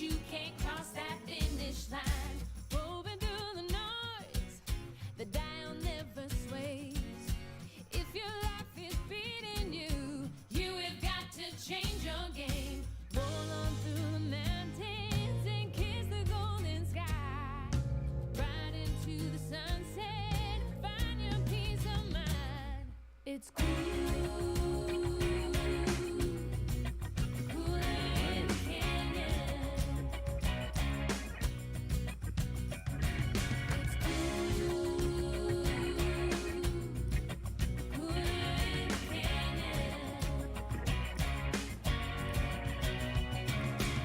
you can't cross that finish line. Moving through the noise, the dial never sways. If your life is beating you, you have got to change your game. Roll on through the mountains and kiss the golden sky. Ride into the sunset, find your peace of mind. It's cool.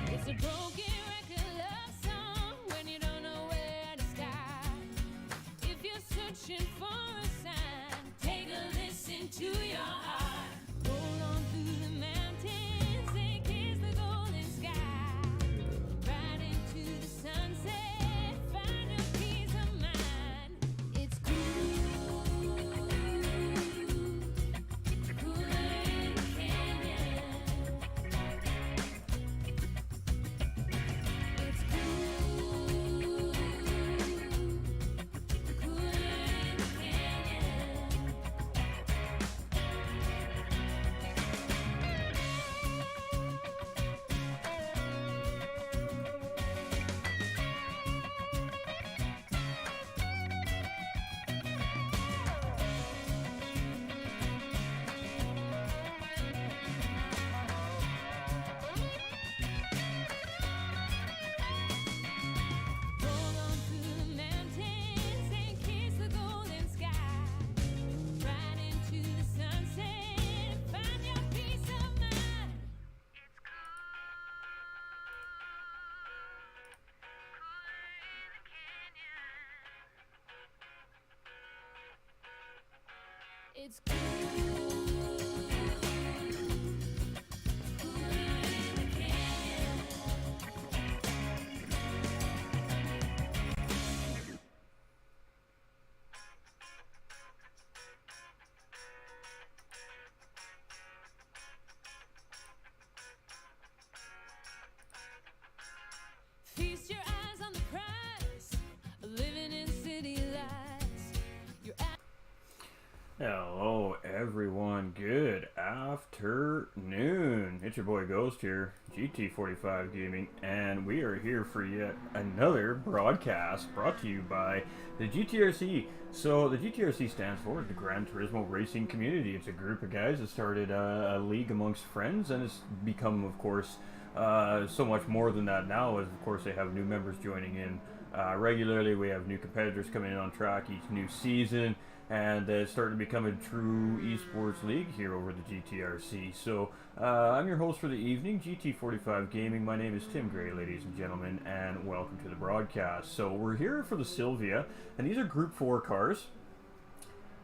It's a broken record love song when you don't know where to start. If you're searching for a sign, take a listen to your heart. Roll on through the mountains and kiss the golden sky. Ride into the sunset, find your peace of mind. It's cool, cooler in the canyon. It's cool, cooler in the canyon. Roll on through the mountains and kiss the golden sky. Ride into the sunset, find your peace of mind. It's cool, cooler in the canyon. It's cool, cooler in the canyon. Feast your eyes on the prize, living in city lights. You're at Hello everyone, good afternoon. It's your boy Ghost here, GT45 Gaming, and we are here for yet another broadcast brought to you by the GTRC. So the GTRC stands for the Gran Turismo Racing Community. It's a group of guys that started a league amongst friends, and it's become, of course, so much more than that now, as of course they have new members joining in regularly. We have new competitors coming in on track each new season, and it's starting to become a true esports league here over the GTRC. So I'm your host for the evening, GT45 Gaming. My name is Tim Gray, ladies and gentlemen, and welcome to the broadcast. So we're here for the Silvia, and these are Group 4 cars.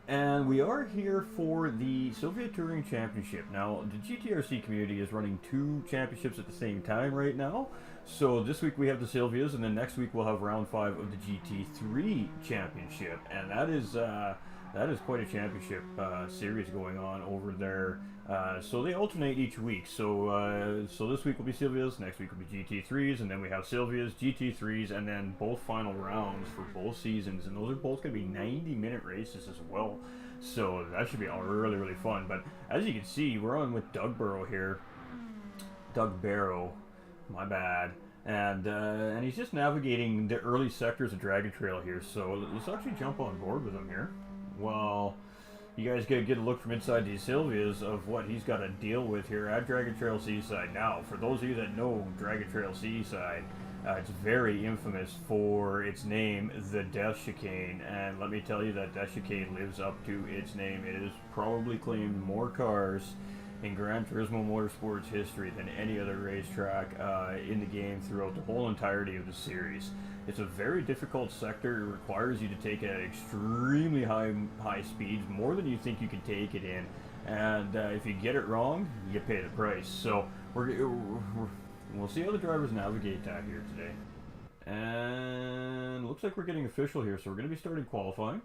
And we are here for the Silvia Touring Championship. Now, the GTRC community is running 2 championships at the same time right now. So this week we have the Silvias, and then next week we'll have round 5 of the GT3 Championship. And that is quite a championship series going on over there. So they alternate each week. So this week will be Silvias, next week will be GT3s, and then we have Silvias, GT3s, and then both final rounds for both seasons. And those are both going to be 90-minute races as well. So that should be really, really fun. But as you can see, we're on with Doug Barrow here. Doug Barrow, my bad. And he's just navigating the early sectors of Dragon Trail here. So let's actually jump on board with him here. Well, you guys get a look from inside these Silvias of what he's got to deal with here at Dragon Trail Seaside. Now, for those of you that know Dragon Trail Seaside, it's very infamous for its name, the Death Chicane, and let me tell you that Death Chicane lives up to its name. It has probably claimed more cars in Gran Turismo Motorsports history than any other racetrack in the game throughout the whole entirety of the series. It's a very difficult sector. It requires you to take it at extremely high speeds, more than you think you can take it in. And if you get it wrong, you pay the price. So we'll see how the drivers navigate that here today. And looks like we're getting official here, so we're going to be starting qualifying.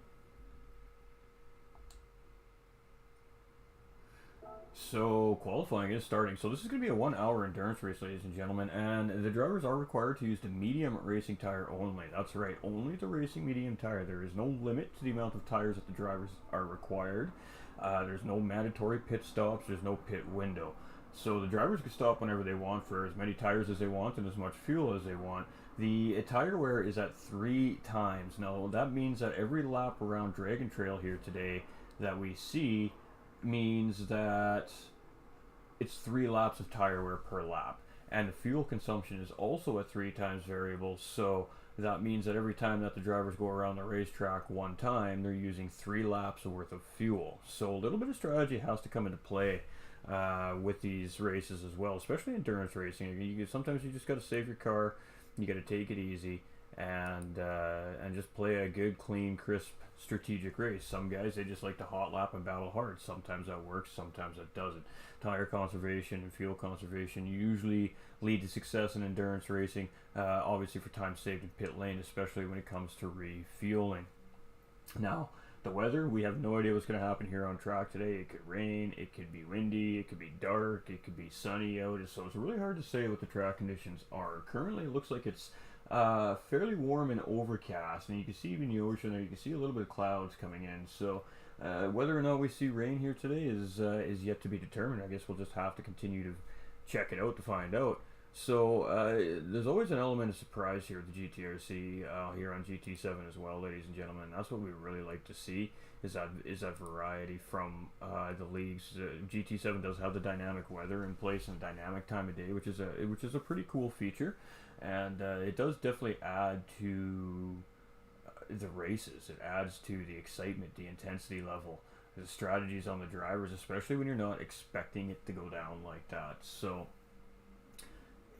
So qualifying is starting. So this is going to be a 1 hour endurance race, ladies and gentlemen, and the drivers are required to use the medium racing tire only. That's right, only the racing medium tire. There is no limit to the amount of tires that the drivers are required. There's no mandatory pit stops. There's no pit window. So the drivers can stop whenever they want for as many tires as they want and as much fuel as they want. The tire wear is at 3 times. Now that means that every lap around Dragon Trail here today that we see means that it's 3 laps of tire wear per lap, and the fuel consumption is also at 3 times variable. So that means that every time that the drivers go around the racetrack one time, they're using 3 laps worth of fuel. So a little bit of strategy has to come into play with these races as well, especially endurance racing. Sometimes you just got to save your car, you got to take it easy, and just play a good, clean, crisp, strategic race. Some guys, they just like to hot lap and battle hard. Sometimes that works, sometimes that doesn't. Tire conservation and fuel conservation usually lead to success in endurance racing, obviously for time saved in pit lane, especially when it comes to refueling. Now, the weather, we have no idea what's going to happen here on track today. It could rain, it could be windy, it could be dark, it could be sunny out, so it's really hard to say what the track conditions are. Currently, it looks like it's fairly warm and overcast, and you can see even the ocean there. You can see a little bit of clouds coming in. So whether or not we see rain here today is yet to be determined. I guess we'll just have to continue to check it out to find out. So there's always an element of surprise here at the GTRC, here on GT7 as well, ladies and gentlemen. That's what we really like to see, is that variety from the leagues. GT7 does have the dynamic weather in place and dynamic time of day, which is a pretty cool feature, and it does definitely add to the races. It adds to the excitement, the intensity level, the strategies on the drivers, especially when you're not expecting it to go down like that. So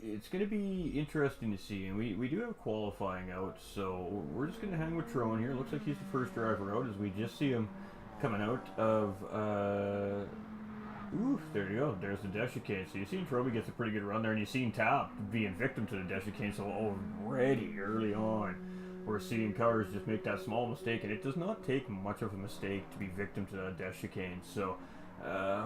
it's going to be interesting to see, and we do have qualifying out, so we're just going to hang with Tron here. Looks like he's the first driver out, as we just see him coming out of ooh, there you go, there's the DEATH CHICANE. So you seen Troby gets a pretty good run there, and you seen Tap being victim to the DEATH CHICANE. So already early on we're seeing cars just make that small mistake, and it does not take much of a mistake to be victim to that DEATH CHICANE. So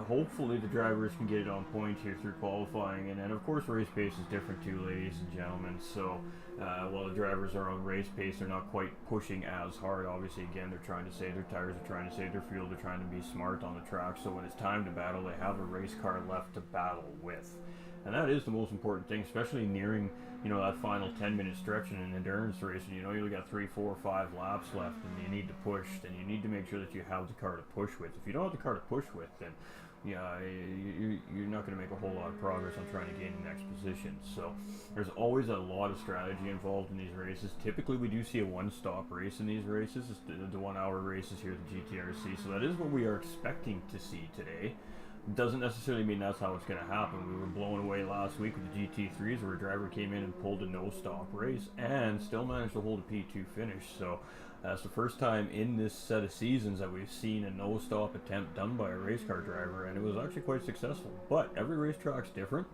hopefully the drivers can get it on point here through qualifying, and then of course race pace is different too, ladies and gentlemen. So while the drivers are on race pace, they're not quite pushing as hard. Obviously, again, they're trying to save their tires, they're trying to save their fuel, they're trying to be smart on the track, so when it's time to battle, they have a race car left to battle with. And that is the most important thing, especially nearing, you know, that final 10-minute stretch in an endurance race. And you know, you only got 3, 4, 5 laps left, and you need to push. Then you need to make sure that you have the car to push with. If you don't have the car to push with, then yeah, you're not going to make a whole lot of progress on trying to gain the next position. So there's always a lot of strategy involved in these races. Typically, we do see a one-stop race in these races. It's the 1 hour races here at the GTRC. So that is what we are expecting to see today. Doesn't necessarily mean that's how it's going to happen. We were blown away last week with the GT3s, where a driver came in and pulled a no-stop race and still managed to hold a P2 finish. So that's the first time in this set of seasons that we've seen a no-stop attempt done by a race car driver, and it was actually quite successful. But every racetrack's different.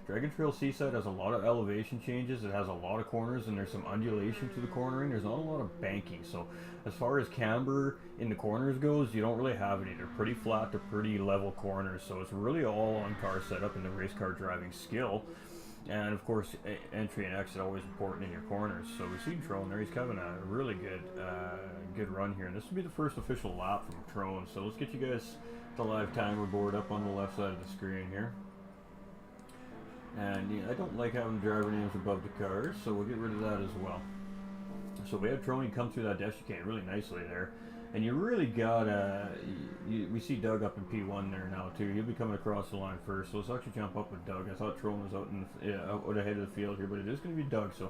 Dragon Trail Seaside has a lot of elevation changes. It has a lot of corners, and there's some undulation to the cornering. There's not a lot of banking. So as far as camber in the corners goes, you don't really have any. They're pretty flat to pretty level corners. So it's really all on car setup and the race car driving skill. And of course, entry and exit always important in your corners. So we see Tron there. He's having a really good run here. And this will be the first official lap from Tron. So let's get you guys the live timer board up on the left side of the screen here. And yeah, I don't like having driver names above the cars, so we'll get rid of that as well. So we have Trony come through that DEATH CHICANE really nicely there. And you really gotta, we see Doug up in P1 there now too. He'll be coming across the line first, so let's actually jump up with Doug. I thought Tron was out ahead of the field here, but it is going to be Doug. So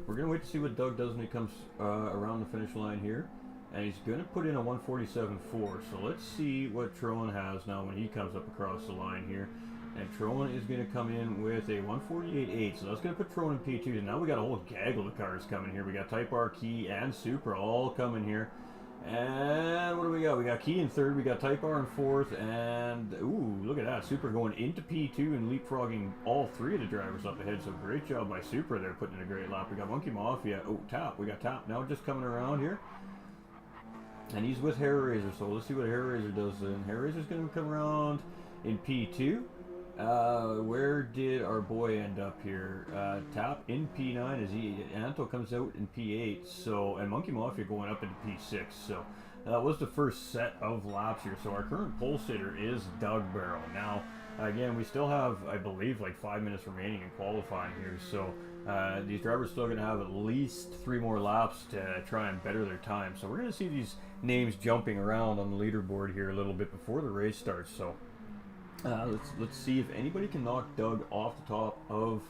we're going to wait to see what Doug does when he comes around the finish line here. And he's going to put in a 147.4. So let's see what Tron has now when he comes up across the line here. And Tron is going to come in with a 148.8, so that's going to put Tron in P2. And now we got a whole gaggle of cars coming here. We got Type R, Key, and Supra all coming here. And what do we got? We got Key in third, we got Type R in fourth, and ooh, look at that. Supra going into P2 and leapfrogging all 3 of the drivers up ahead. So great job by Supra there, putting in a great lap. We got Monkey Mafia. Oh, Tap. We got Tap now just coming around here. And he's with Hair Razor, so let's see what Hair Razor does then. Hair Razor's going to come around in P2. Where did our boy end up here? Tap in P9 as Anto comes out in P8. So, and Monkey Mafia going up into P6. So that was the first set of laps here. So our current pole sitter is Doug Barrow. Now, again, we still have, I believe, like 5 minutes remaining in qualifying here. So these drivers still going to have at least 3 more laps to try and better their time. So we're going to see these names jumping around on the leaderboard here a little bit before the race starts. So let's see if anybody can knock Doug off the top of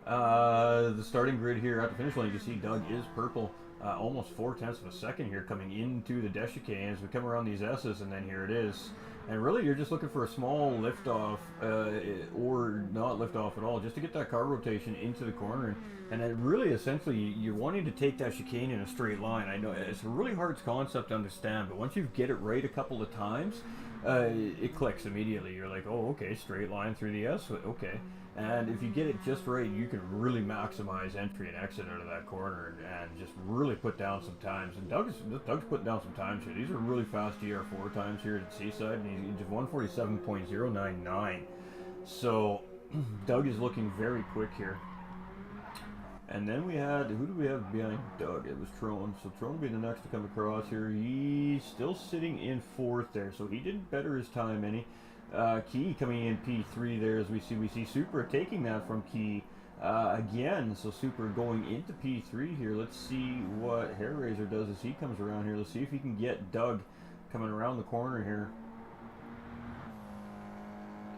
the starting grid here at the finish line. You can see Doug is purple, almost 0.4 of a second here coming into the DEATH Chicane as we come around these S's, and then here it is. And really, you're just looking for a small lift-off, or not lift-off at all, just to get that car rotation into the corner. And then really, essentially, you're wanting to take that chicane in a straight line. I know it's a really hard concept to understand, but once you get it right a couple of times, it clicks immediately. You're like, oh, okay, straight line through the S, okay. And if you get it just right, you can really maximize entry and exit out of that corner and just really put down some times. And Doug's putting down some times here. These are really fast GR4 times here at Seaside, and he's 147.099. So Doug is looking very quick here. And then we had, who do we have behind Doug? It was Trone. So Trone will be the next to come across here. He's still sitting in 4th there, so he didn't better his time any. Key coming in P3 there as we see Super taking that from Key again. So Super going into P3 here. Let's see what Hair Razor does as he comes around here. Let's see if he can get Doug coming around the corner here.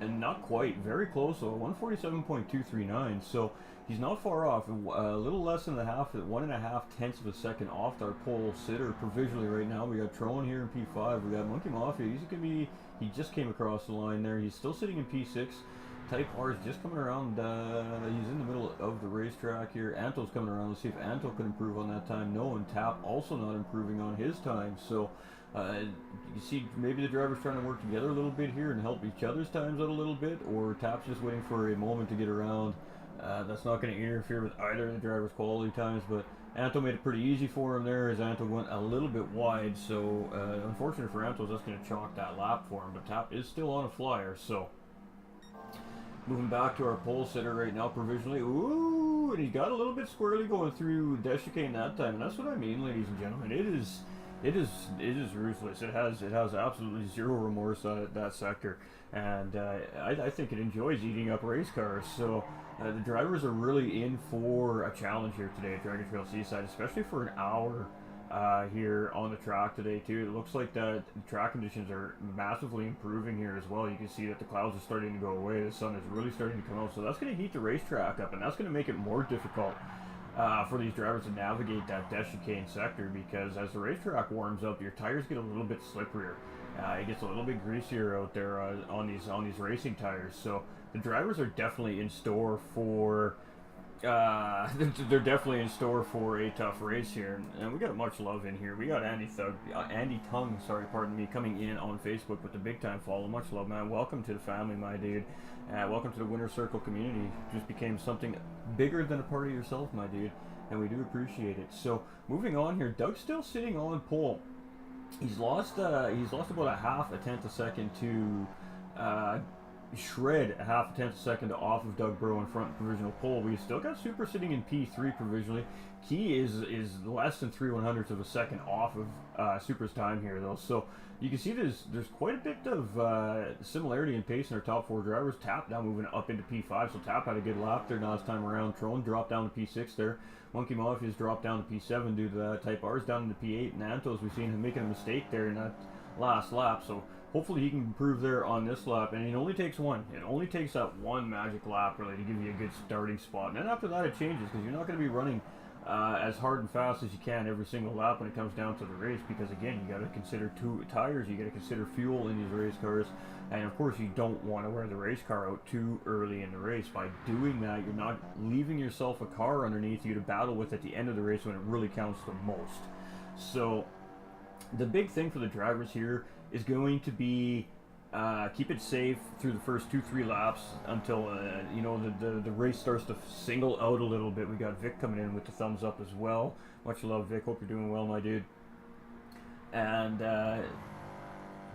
And not quite, very close, so 147.239. So he's not far off, a little less than 1.5 of a second off our pole sitter provisionally right now. We got Trone here in P5. We got Monkey Mafia. He just came across the line there. He's still sitting in P6. Type R is just coming around. He's in the middle of the racetrack here. Anto's coming around. Let's see if Anto can improve on that time. No, and Tap also not improving on his time. So you see maybe the drivers trying to work together a little bit here and help each other's times out a little bit, or Tap's just waiting for a moment to get around. That's not going to interfere with either of the drivers' quality times, but Anto made it pretty easy for him there as Anto went a little bit wide. So unfortunate for Anto, that's going to chalk that lap for him, but Tap is still on a flyer. So moving back to our pole sitter right now provisionally. Ooh, and he got a little bit squirrely going through DEATH Chicane that time, and that's what I mean, ladies and gentlemen. It is ruthless. It has absolutely zero remorse at that sector, and I think it enjoys eating up race cars. So the drivers are really in for a challenge here today at Dragon Trail Seaside, especially for an hour here on the track today too. It looks like that the track conditions are massively improving here as well. You can see that the clouds are starting to go away. The sun is really starting to come out, so that's going to heat the racetrack up, and that's going to make it more difficult for these drivers to navigate that DEATH Chicane sector, because as the racetrack warms up, your tires get a little bit slipperier. It gets a little bit greasier out there on these racing tires. So the drivers are definitely in store for they're definitely in store for a tough race here, and we got much love in here. We got Andy Tongue, sorry, pardon me, coming in on Facebook with the big time follow. Much love, man. Welcome to the family, my dude. Welcome to the Winner Circle community. Just became something bigger than a part of yourself, my dude, and we do appreciate it. So moving on here, Doug's still sitting on pole. He's lost about a half a tenth a second to shred a half a tenth a second off of Doug Barrow in front provisional pole. We still got Super sitting in P3 provisionally. Key is less than 3/100ths of a second off of Super's time here though. So you can see there's quite a bit of similarity in pace in our top 4 drivers. Tap now moving up into P5, so Tap had a good lap there last time around. Trone dropped down to P6 there. Monkey Mafia's dropped down to P7 due to that. Type R's down into P8, and Antos, we've seen him making a mistake there in that last lap. So hopefully he can improve there on this lap, and it only takes one. It only takes that one magic lap really to give you a good starting spot. And then after that it changes, because you're not going to be running as hard and fast as you can every single lap when it comes down to the race, because again, you got to consider 2 tires, you got to consider fuel in these race cars, and of course you don't want to wear the race car out too early in the race. By doing that, you're not leaving yourself a car underneath you to battle with at the end of the race when it really counts the most. So the big thing for the drivers here is going to be keep it safe through the first 2-3 laps until the race starts to single out a little bit. We got Vic coming in with the thumbs up as well. Much love, Vic. Hope you're doing well, my dude. And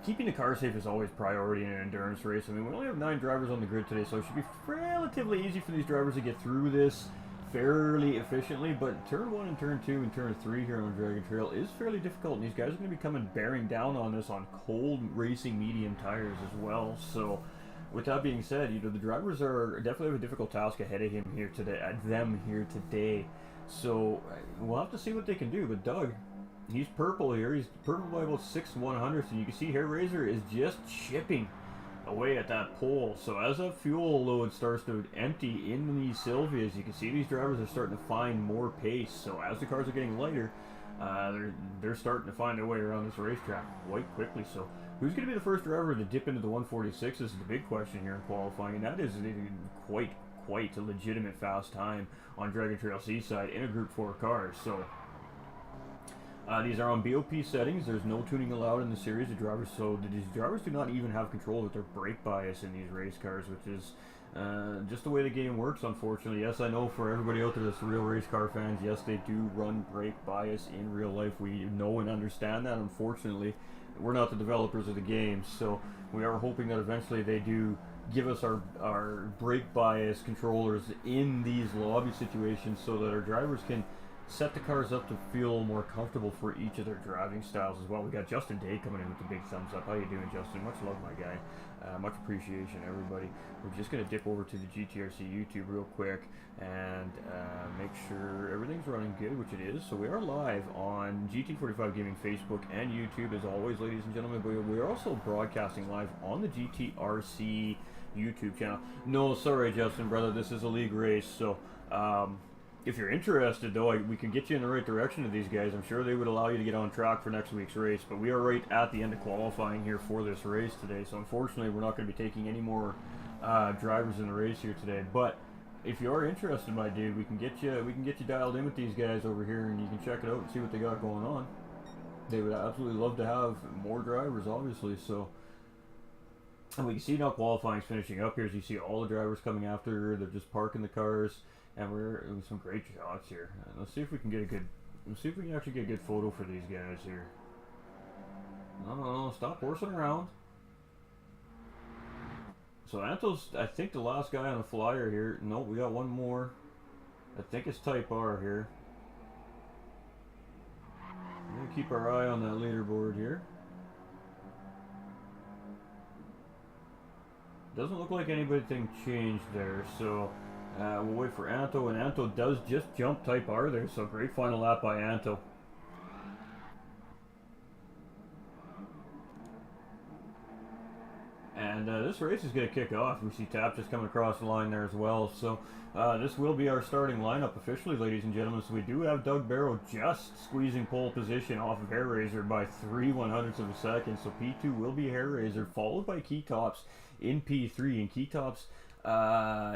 keeping the car safe is always priority in an endurance race. I mean, we only have 9 drivers on the grid today, so it should be relatively easy for these drivers to get through this fairly efficiently, but turn 1 and turn 2 and turn 3 here on Dragon Trail is fairly difficult, and these guys are going to be coming bearing down on this on cold racing medium tires as well. So with that being said, you know, the drivers are definitely have a difficult task ahead of him here today. So we'll have to see what they can do. But Doug, he's purple here. He's purple by about 6/100ths, and you can see Hair Razor is just chipping away at that pole. So as that fuel load starts to empty in these Silvias, you can see these drivers are starting to find more pace. So as the cars are getting lighter, they're starting to find their way around this racetrack quite quickly. So who's going to be the first driver to dip into the 146 is the big question here in qualifying, and that is quite a legitimate fast time on Dragon Trail Seaside in a Group 4 car. So these are on BOP settings. There's no tuning allowed in the series of drivers, so these drivers do not even have control with their brake bias in these race cars, which is just the way the game works, unfortunately. Yes, I know for everybody out there that's real race car fans, yes, they do run brake bias in real life. We know and understand that. Unfortunately, we're not the developers of the game, so we are hoping that eventually they do give us our brake bias controllers in these lobby situations so that our drivers can set the cars up to feel more comfortable for each of their driving styles as well. We got Justin Day coming in with the big thumbs up. How you doing, Justin? Much love, my guy. Much appreciation, everybody. We're just going to dip over to the GTRC YouTube real quick and make sure everything's running good, which it is. So we are live on GT45 Gaming Facebook and YouTube, as always, ladies and gentlemen. But we are also broadcasting live on the GTRC YouTube channel. No, sorry, Justin, brother. This is a league race, so if you're interested, though, we can get you in the right direction to these guys. I'm sure they would allow you to get on track for next week's race, but we are right at the end of qualifying here for this race today, so unfortunately we're not going to be taking any more drivers in the race here today. But if you are interested, my dude, we can get you dialed in with these guys over here, and you can check it out and see what they got going on. They would absolutely love to have more drivers, obviously. So, and we can see now qualifying's finishing up here, as you see all the drivers coming after. They're just parking the cars. And we're in some great shots here. Let's see if we can get a good. Let's see if we can actually get a good photo for these guys here. No, stop horsing around. So Anto's, I think, the last guy on the flyer here. Nope, we got one more. I think it's Type R here. We're gonna keep our eye on that leaderboard here. Doesn't look like anything changed there, so. We'll wait for Anto, and Anto does just jump Type R there, so great final lap by Anto. And this race is going to kick off. We see Tap just coming across the line there as well. So this will be our starting lineup officially, ladies and gentlemen. So we do have Doug Barrow just squeezing pole position off of Hair Razor by 3/100ths of a second. So P2 will be Hair Razor, followed by Key Tops in P3, and Key Tops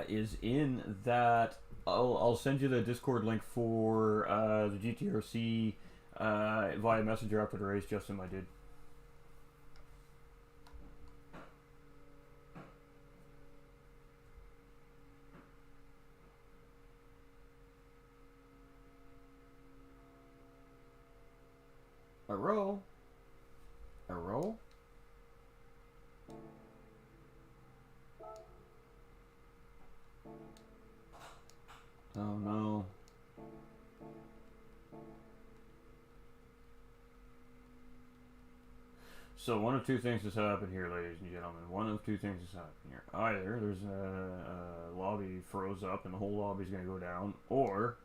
is in that. I'll send you the Discord link for the GTRC via Messenger after the race, Justin, my dude. Arrow? Oh no. So one of two things has happened here, ladies and gentlemen. One of two things has happened here. Either there's a lobby froze up and the whole lobby's going to go down, or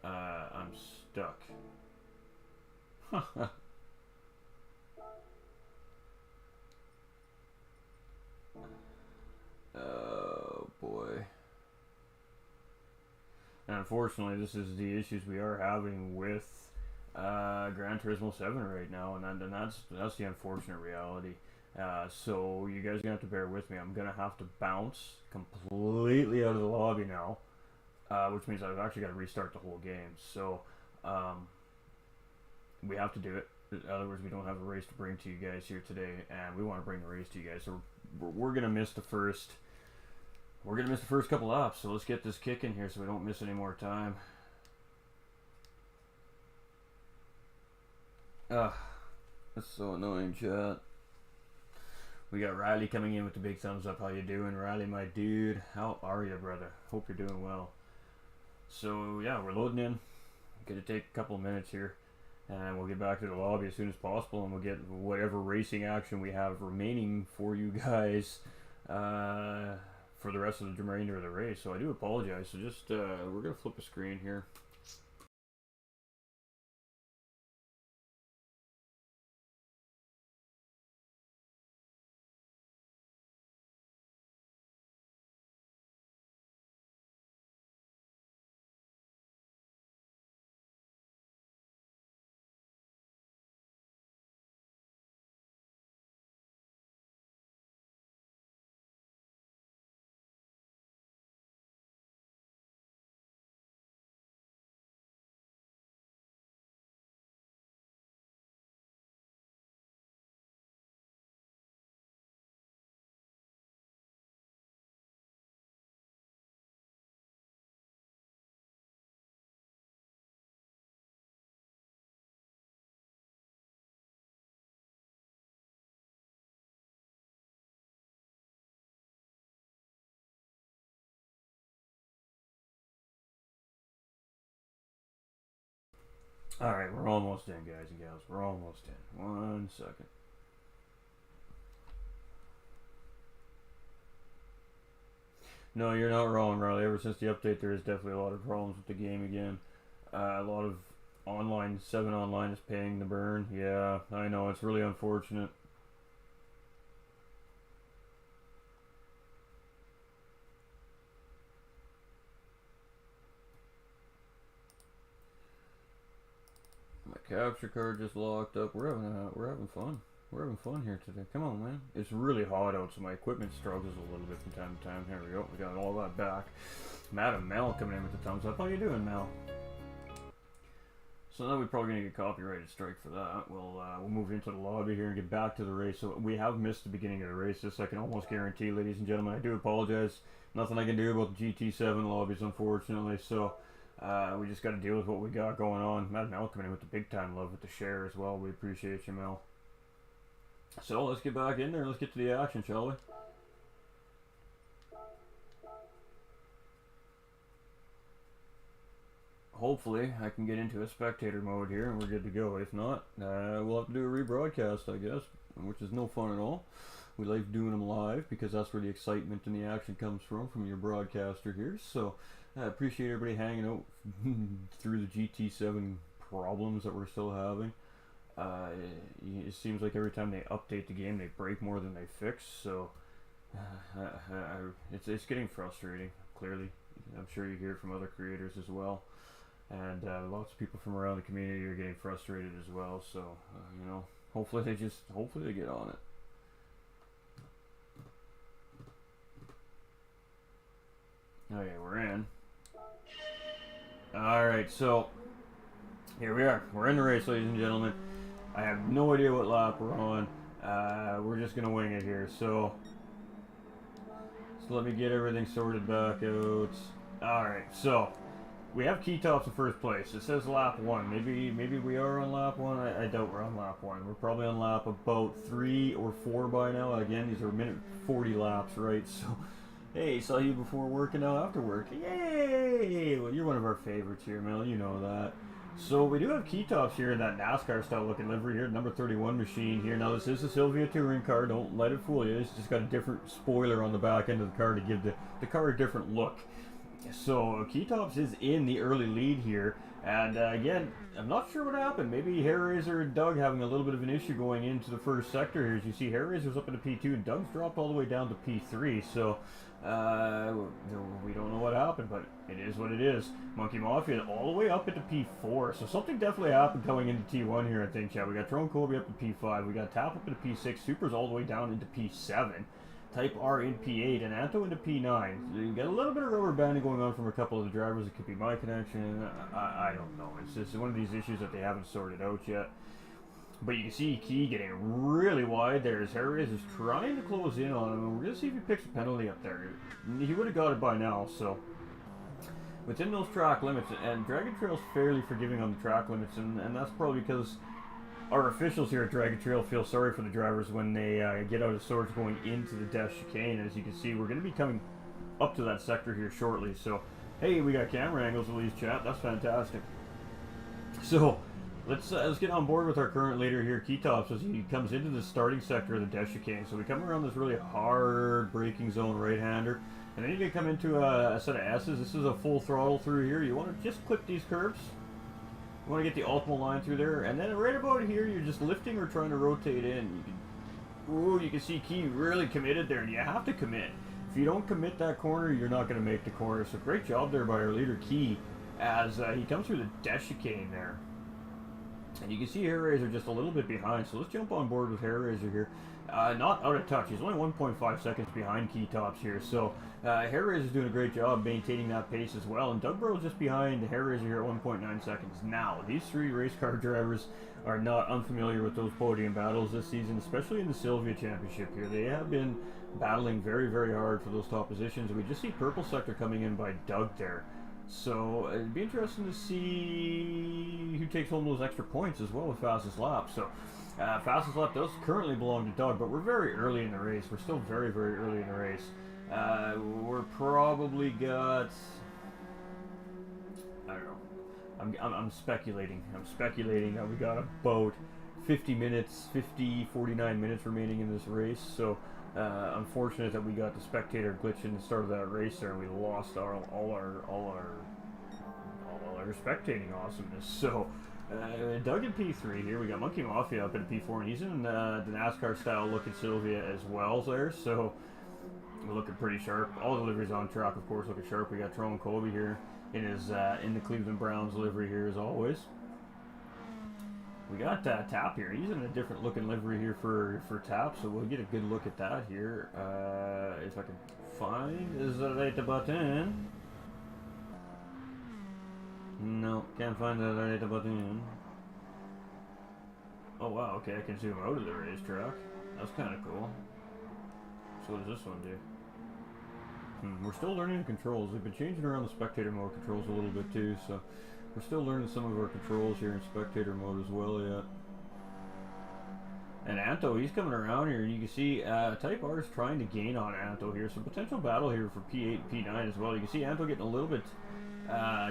I'm stuck. Oh boy. And unfortunately, this is the issues we are having with Gran Turismo 7 right now, and that's the unfortunate reality. So you guys are gonna have to bear with me. I'm gonna have to bounce completely out of the lobby now, which means I've actually got to restart the whole game. So we have to do it. In other words, we don't have a race to bring to you guys here today, and we want to bring the race to you guys. So we're gonna miss the first. We're gonna miss the first couple laps. So let's get this kicking here, so we don't miss any more time. That's so annoying, chat. We got Riley coming in with the big thumbs up. How you doing, Riley, my dude? How are you, brother? Hope you're doing well. So yeah, we're loading in. Gonna take a couple of minutes here, and we'll get back to the lobby as soon as possible, and we'll get whatever racing action we have remaining for you guys for the rest of the remainder of the race. So I do apologize. So just we're gonna flip a screen here. Alright, we're almost in, guys and gals. We're almost in. 1 second. No, you're not wrong, Riley. Ever since the update, there is definitely a lot of problems with the game again. A lot of online, 7 online is paying the burn. Yeah, I know. It's really unfortunate. My capture card just locked up. We're having fun. We're having fun here today. Come on, man. It's really hot out, so my equipment struggles a little bit from time to time. Here we go. We got all that back. Madam Mel coming in with the thumbs up. How you doing, Mel? So now we're probably gonna get copyrighted strike for that. We'll move into the lobby here and get back to the race. So we have missed the beginning of the race. This I can almost guarantee, ladies and gentlemen. I do apologize. Nothing I can do about the GT7 lobbies, unfortunately. So we just got to deal with what we got going on. Madam Mel coming in with the big time love with the share as well. We appreciate you, Mel. So let's get back in there. Let's get to the action, shall we? Hopefully I can get into a spectator mode here and we're good to go. If not, we'll have to do a rebroadcast, I guess, which is no fun at all. We like doing them live because that's where the excitement and the action comes from your broadcaster here. So I appreciate everybody hanging out through the GT7 problems that we're still having. It seems like every time they update the game, they break more than they fix. So it's getting frustrating. Clearly, I'm sure you hear it from other creators as well, and lots of people from around the community are getting frustrated as well. So you know, hopefully they get on it. Okay, we're in. Alright, so here we are. We're in the race, ladies and gentlemen. I have no idea what lap we're on. We're just going to wing it here. So let me get everything sorted back out. Alright, so we have key tops in first place. It says lap 1. Maybe we are on lap 1. I doubt we're on lap 1. We're probably on lap about 3 or 4 by now. Again, these are minute 40 laps, right? So hey, saw you before work and now after work. Yay! Well, you're one of our favorites here, Mel. You know that. So we do have key tops here in that NASCAR style looking livery here, number 31 machine here. Now this is a Silvia touring car. Don't let it fool you. It's just got a different spoiler on the back end of the car to give the car a different look. So key tops is in the early lead here. And again, I'm not sure what happened. Maybe Hairraiser and Doug having a little bit of an issue going into the first sector here. As you see, Hairraiser's up into P2 and Doug's dropped all the way down to P3. So we don't know what happened, but it is what it is. Monkey Mafia all the way up into P4. So something definitely happened going into T1 here, I think, Chad. We got Drone Kobe up to P5. We got Tap up into P6. Super's all the way down into P7. Type R in P8 and Anto into P9. So you get a little bit of rubber banding going on from a couple of the drivers. It could be my connection. I don't know. It's just one of these issues that they haven't sorted out yet. But you can see Key getting really wide there as Harris is trying to close in on him. And we're going to see if he picks a penalty up there. He would have got it by now, so within those track limits, and Dragon Trail's fairly forgiving on the track limits, and that's probably because our officials here at Dragon Trail feel sorry for the drivers when they get out of sorts going into the Death Chicane. As you can see, we're going to be coming up to that sector here shortly. So, hey, we got camera angles at least, chat. That's fantastic. So, let's get on board with our current leader here, Keytops, as he comes into the starting sector of the Death Chicane. So we come around this really hard braking zone right-hander, and then you can come into a set of S's. This is a full throttle through here. You want to just clip these curves. You want to get the ultimate line through there, and then right about here, you're just lifting or trying to rotate in. You can see Key really committed there, and you have to commit. If you don't commit that corner, you're not going to make the corner. So great job there by our leader, Key, as he comes through the Death Chicane there. And you can see Hair Razor just a little bit behind, so let's jump on board with Hair Razor here. Not out of touch. He's only 1.5 seconds behind Keytops here, so Hair Razor's doing a great job maintaining that pace as well. And Doug Burrow's just behind Hair Razor here at 1.9 seconds. Now, these three race car drivers are not unfamiliar with those podium battles this season, especially in the Silvia Championship here. They have been battling very, very hard for those top positions. We just see Purple Sector coming in by Doug there. So it'd be interesting to see who takes home those extra points as well with fastest lap. So fastest lap does currently belong to Doug, but we're very early in the race. We're still very, very early in the race. We're probably got, I don't know. I'm speculating. I'm speculating that we got about 49 minutes remaining in this race. So unfortunate that we got the spectator glitch in the start of that race there, and we lost all our spectating awesomeness. So Doug in P3 here. We got Monkey Mafia up in P4, and he's in the NASCAR style look at Silvia as well there. So we're looking pretty sharp. All the liveries on track, of course, looking sharp. We got Tron Kobe here in his in the Cleveland Browns livery here as always. We got Tap here. He's in a different looking livery here for Tap, so we'll get a good look at that here. If I can find the right button. No, can't find the right button. Oh wow, okay, I can zoom out of the racetrack. That's kind of cool. So what does this one do? We're still learning the controls. We've been changing around the spectator mode controls a little bit too, so we're still learning some of our controls here in spectator mode as well yet. And Anto, he's coming around here, and you can see Type R is trying to gain on Anto here. So potential battle here for P8 and P9 as well. You can see Anto getting a little bit,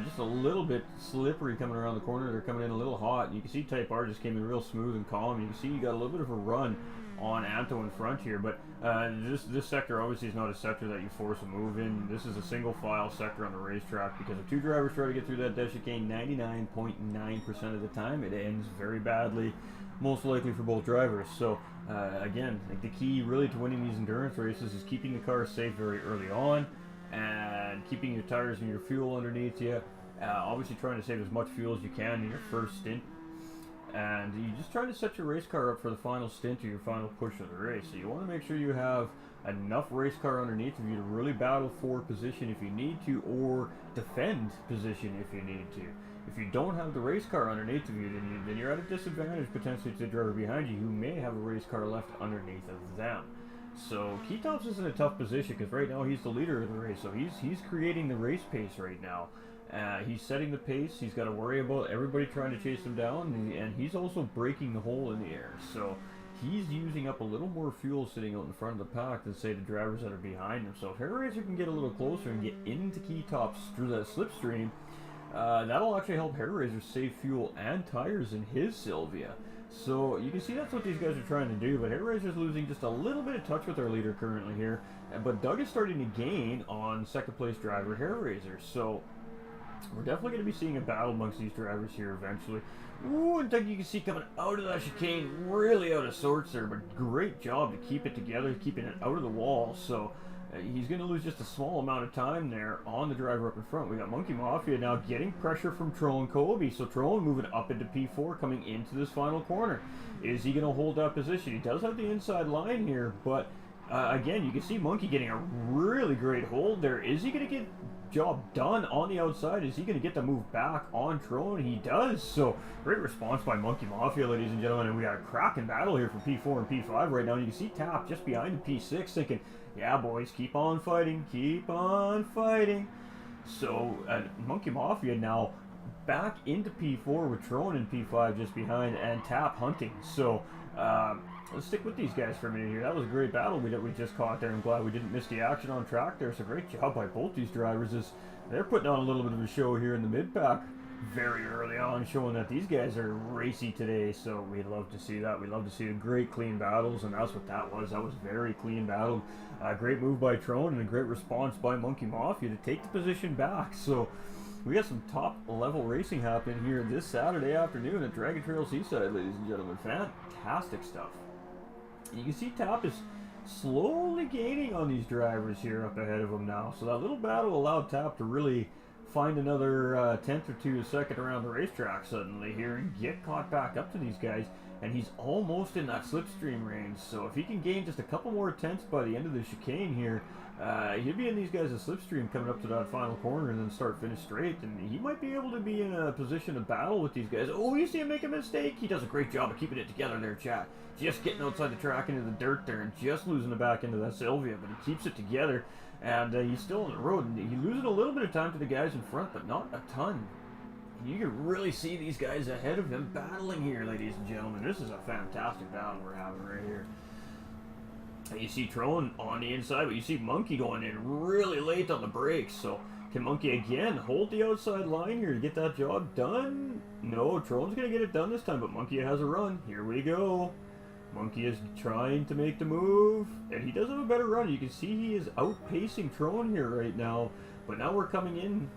just a little bit slippery coming around the corner. They're coming in a little hot. You can see Type R just came in real smooth and calm. You can see you got a little bit of a run on Anto in front here, but this sector obviously is not a sector that you force a move in. This is a single file sector on the racetrack, because if two drivers try to get through that Death Chicane 99.9% of the time, it ends very badly, most likely for both drivers. So again, like the key really to winning these endurance races is keeping the car safe very early on, and keeping your tires and your fuel underneath you. Obviously trying to save as much fuel as you can in your first stint. And you just try to set your race car up for the final stint or your final push of the race. So you want to make sure you have enough race car underneath of you to really battle for position if you need to, or defend position if you need to. If you don't have the race car underneath of you, then you're at a disadvantage potentially to the driver behind you who may have a race car left underneath of them. So Keytops is in a tough position because right now he's the leader of the race. So he's creating the race pace right now. He's setting the pace. He's got to worry about everybody trying to chase him down, and he's also breaking the hole in the air. So he's using up a little more fuel sitting out in front of the pack than, say, the drivers that are behind him. So if Hair Razor can get a little closer and get into Keytops through that slipstream, that'll actually help Hair Razor save fuel and tires in his Silvia. So you can see that's what these guys are trying to do, but Hair Razor's losing just a little bit of touch with our leader currently here. But Doug is starting to gain on second place driver Hair Razor. So we're definitely going to be seeing a battle amongst these drivers here eventually. Ooh, and Doug, you can see coming out of that chicane, really out of sorts there, but great job to keep it together, keeping it out of the wall. So he's going to lose just a small amount of time there on the driver up in front. We got Monkey Mafia now getting pressure from Tron Kobe. So Tron moving up into P4, coming into this final corner. Is he going to hold that position? He does have the inside line here, but again, you can see Monkey getting a really great hold there. Is he going to get job done on the outside? Is he going to get the move back on Tron? He does. So great response by Monkey Mafia, ladies and gentlemen, and we got a cracking battle here for P4 and P5 right now. And you can see Tap just behind the P6 thinking, yeah boys, keep on fighting, keep on fighting. So Monkey Mafia now back into P4 with Tron in P5 just behind and Tap hunting. So let's stick with these guys for a minute here. That was a great battle we just caught there. I'm glad we didn't miss the action on track there. So great job by both these drivers as they're putting on a little bit of a show here in the mid-pack very early on, showing that these guys are racy today. So we love to see that. We love to see the great clean battles, and that's what that was. That was very clean battle. Great move by Tron and a great response by Monkey Mafia to take the position back. So we got some top level racing happening here this Saturday afternoon at Dragon Trail Seaside, ladies and gentlemen. Fantastic stuff. And you can see Tap is slowly gaining on these drivers here up ahead of him now. So that little battle allowed Tap to really find another tenth or two a second around the racetrack suddenly here and get caught back up to these guys. And he's almost in that slipstream range. So if he can gain just a couple more tenths by the end of the chicane here, he'll be in these guys' slipstream coming up to that final corner and then start finish straight. And he might be able to be in a position to battle with these guys. Oh, you see him make a mistake? He does a great job of keeping it together there, chat. Just getting outside the track into the dirt there and just losing the back into that Silvia. But he keeps it together. And he's still on the road, and he's losing a little bit of time to the guys in front, but not a ton. You can really see these guys ahead of him battling here, ladies and gentlemen. This is a fantastic battle we're having right here. And you see Tron on the inside, but you see Monkey going in really late on the brakes. So can Monkey again hold the outside line here to get that job done? No, Tron's going to get it done this time, but Monkey has a run. Here we go. Monkey is trying to make the move, and he does have a better run. You can see he is outpacing Tron here right now, but now we're coming in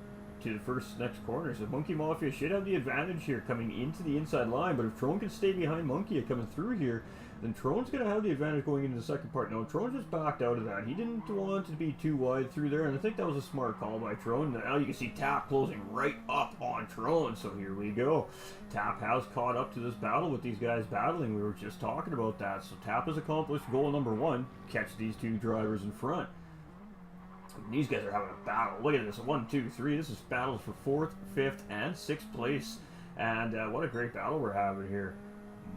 to the next corner. So Monkey Mafia should have the advantage here coming into the inside line, but if Tron can stay behind Monkey coming through here, then Tron's going to have the advantage going into the second part. No, Tron just backed out of that. He didn't want to be too wide through there, and I think that was a smart call by Tron. Now you can see Tap closing right up on Tron, so here we go. Tap has caught up to this battle with these guys battling. We were just talking about that. So Tap has accomplished goal number one, catch these two drivers in front. These guys are having a battle. Look at this. 1, 2, 3. This is battles for 4th, 5th, and 6th place. And what a great battle we're having here.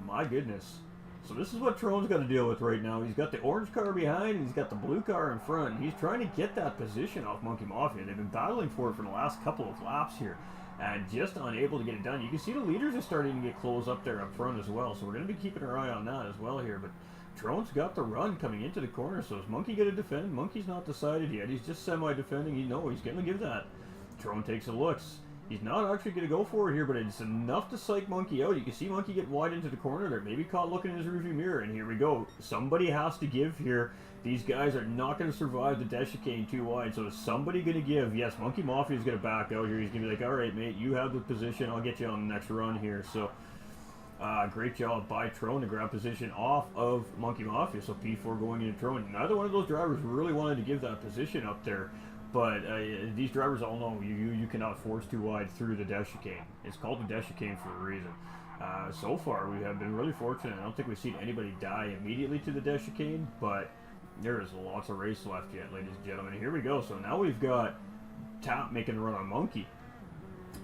My goodness. So this is what Tron's got to deal with right now. He's got the orange car behind, and he's got the blue car in front. And he's trying to get that position off Monkey Mafia. They've been battling for it for the last couple of laps here, and just unable to get it done. You can see the leaders are starting to get close up there up front as well. So we're going to be keeping our eye on that as well here. But Tron's got the run coming into the corner. So is Monkey going to defend? Monkey's not decided yet. He's just semi-defending. He's going to give that. Tron takes a look. He's not actually going to go for it here, but it's enough to psych Monkey out. You can see Monkey get wide into the corner there. Maybe caught looking in his rearview mirror, and here we go. Somebody has to give here. These guys are not going to survive the death chicane too wide, so is somebody going to give? Yes, Monkey Mafia is going to back out here. He's going to be like, all right, mate, you have the position. I'll get you on the next run here. So great job by Tron to grab position off of Monkey Mafia. So P4 going into Tron. Neither one of those drivers really wanted to give that position up there. But these drivers all know you cannot force too wide through the death chicane. It's called the death chicane for a reason. So far, we have been really fortunate. I don't think we've seen anybody die immediately to the death chicane, but there is lots of race left yet, ladies and gentlemen. Here we go. So now we've got Tap making a run on Monkey.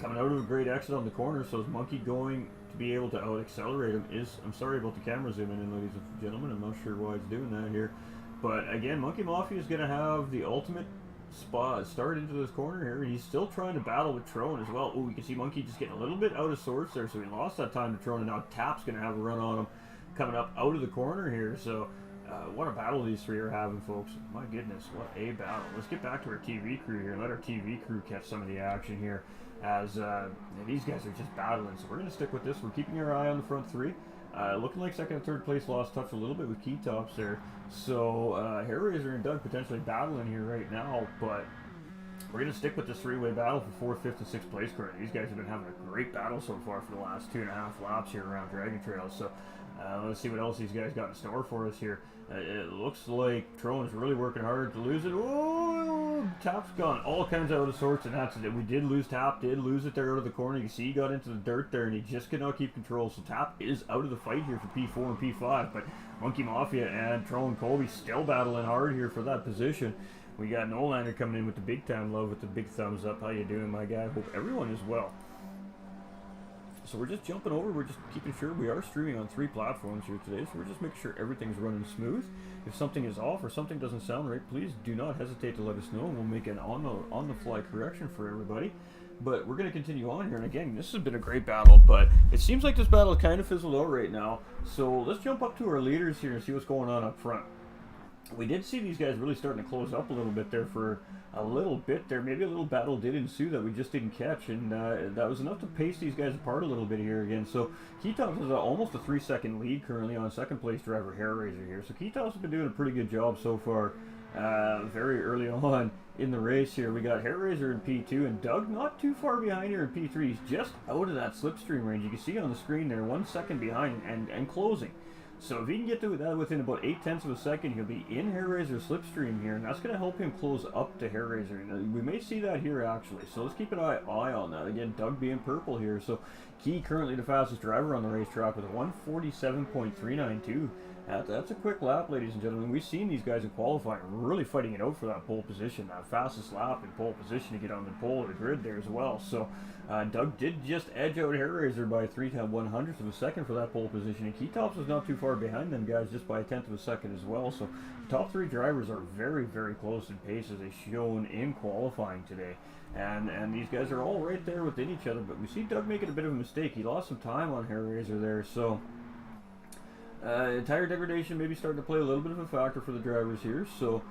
Coming out of a great exit on the corner, so is Monkey going to be able to out-accelerate him? I'm sorry about the camera zooming in, ladies and gentlemen. I'm not sure why it's doing that here. But again, Monkey Mafia is going to have the ultimate start into this corner here. He's still trying to battle with Tron as well. Oh, you can see Monkey just getting a little bit out of sorts there, so he lost that time to Tron, and now Tap's going to have a run on him coming up out of the corner here. So what a battle these three are having, folks. My goodness, what a battle. Let's get back to our TV crew here. Let our TV crew catch some of the action here as these guys are just battling. So we're going to stick with this. We're keeping our eye on the front three. Looking like second and third place lost touch a little bit with Key Tops there. So Hairraiser and Doug potentially battling here right now, but we're going to stick with this three-way battle for 4th, 5th, and 6th place currently. These guys have been having a great battle so far for the last 2.5 laps here around Dragon Trail. So let's see what else these guys got in store for us here. It looks like Tron's really working hard to lose it. Oh, Tap's gone all kinds of out of sorts, and that's it. We did lose Tap, did lose it there out of the corner. You can see he got into the dirt there, and he just could not keep control. So Tap is out of the fight here for P4 and P5, but Monkey Mafia and Tron Colby still battling hard here for that position. We got Nolander coming in with the big time love with the big thumbs up. How you doing, my guy? Hope everyone is well. So we're just jumping over, we're just keeping sure we are streaming on 3 platforms here today, so we're just making sure everything's running smooth. If something is off or something doesn't sound right, please do not hesitate to let us know, and we'll make an on-the-fly correction for everybody. But we're going to continue on here, and again, this has been a great battle, but it seems like this battle is kind of fizzled out right now. So let's jump up to our leaders here and see what's going on up front. We did see these guys really starting to close up a little bit there for a little bit there. Maybe a little battle did ensue that we just didn't catch, and that was enough to pace these guys apart a little bit here again. So Keytops is almost a 3-second lead currently on second place driver Hairraiser here. So Keytops has been doing a pretty good job so far. Very early on in the race here, we got Hairraiser in P2 and Doug not too far behind here in P3. He's just out of that slipstream range. You can see on the screen there, 1 second behind and closing. So if he can get to that within about 0.8 of a second, he'll be in Hairraiser's slipstream here, and that's going to help him close up to Hairraiser. And we may see that here actually. So let's keep an eye on that. Again, Doug being purple here. So Key currently the fastest driver on the racetrack with a 1:47.392. That's a quick lap, ladies and gentlemen. We've seen these guys in qualifying really fighting it out for that pole position, that fastest lap in pole position to get on the pole of the grid there as well. So Doug did just edge out Hairraiser by 3/100th of a second for that pole position, and Keytops was not too far behind them guys, just by 1/10 of a second as well. So the top three drivers are very, very close in pace as they've shown in qualifying today. And these guys are all right there within each other, but we see Doug making a bit of a mistake. He lost some time on Hairraiser there, so tire degradation maybe starting to play a little bit of a factor for the drivers here, so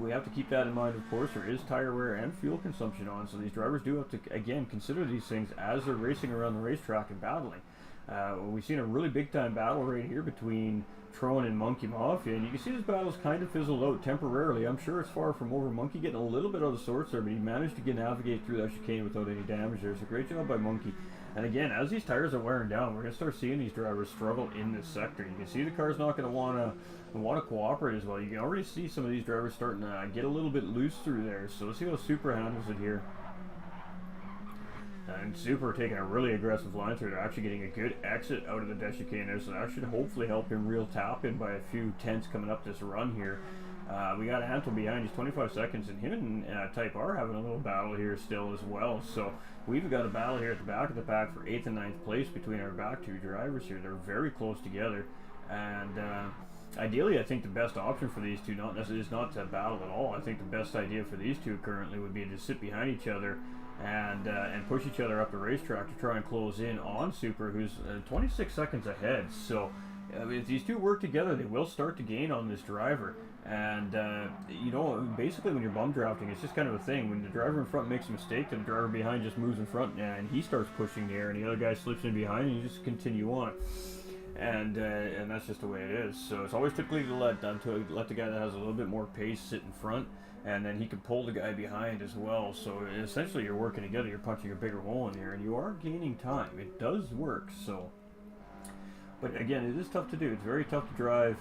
we have to keep that in mind. Of course, there is tire wear and fuel consumption on, so these drivers do have to, again, consider these things as they're racing around the racetrack and battling. We've seen a really big time battle right here between Tron and Monkey Mafia, and you can see this battle's kind of fizzled out temporarily. I'm sure it's far from over. Monkey getting a little bit out of sorts there, but he managed to navigate through that chicane without any damage there, so great job by Monkey. And again, as these tires are wearing down, we're going to start seeing these drivers struggle in this sector. You can see the car's not going to want to cooperate as well. You can already see some of these drivers starting to get a little bit loose through there, so let's see how Super handles it here. And Super taking a really aggressive line through. They're actually getting a good exit out of the death chicane there, so that should hopefully help him reel tap in by a few tenths coming up this run here. We got Anto behind, he's 25 seconds, and him and Type R having a little battle here still as well. So we've got a battle here at the back of the pack for 8th and 9th place between our back two drivers here. They're very close together, and ideally I think the best option for these two is not to battle at all. I think the best idea for these two currently would be to sit behind each other and push each other up the racetrack to try and close in on Super, who's 26 seconds ahead. So if these two work together, they will start to gain on this driver. And you know, basically when you're bum drafting, it's just kind of a thing. When the driver in front makes a mistake, then the driver behind just moves in front and he starts pushing the air, and the other guy slips in behind, and you just continue on. And that's just the way it is. So it's always typically to let the guy that has a little bit more pace sit in front, and then he can pull the guy behind as well. So essentially you're working together, you're punching a bigger hole in here, and you are gaining time. It does work. So, but again, it is tough to do. It's very tough to drive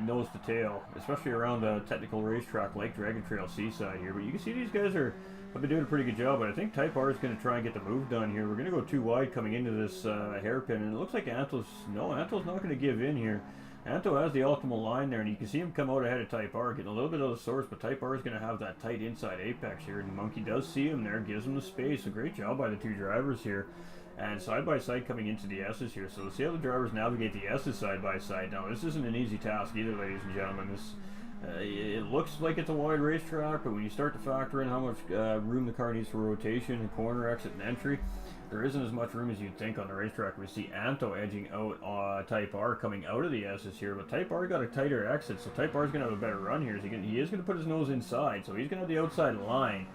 nose to tail, especially around a technical racetrack like Dragon Trail Seaside here. But you can see these guys have been doing a pretty good job, but I think Type R is going to try and get the move done here. We're going to go too wide coming into this hairpin, and it looks like Anto's not going to give in here. Anto has the optimal line there, and you can see him come out ahead of Type R, getting a little bit of the source, but Type R is going to have that tight inside apex here, and Monkey does see him there, gives him the space. A great job by the two drivers here. And side by side coming into the S's here. So let's see how the drivers navigate the S's side by side. Now this isn't an easy task either, ladies and gentlemen. It looks like it's a wide racetrack, but when you start to factor in how much room the car needs for rotation and corner exit and entry, there isn't as much room as you'd think on the racetrack. We see Anto edging out Type R coming out of the S's here, but Type R got a tighter exit, so Type R is going to have a better run here. He is going to put his nose inside, so he's going to have the outside line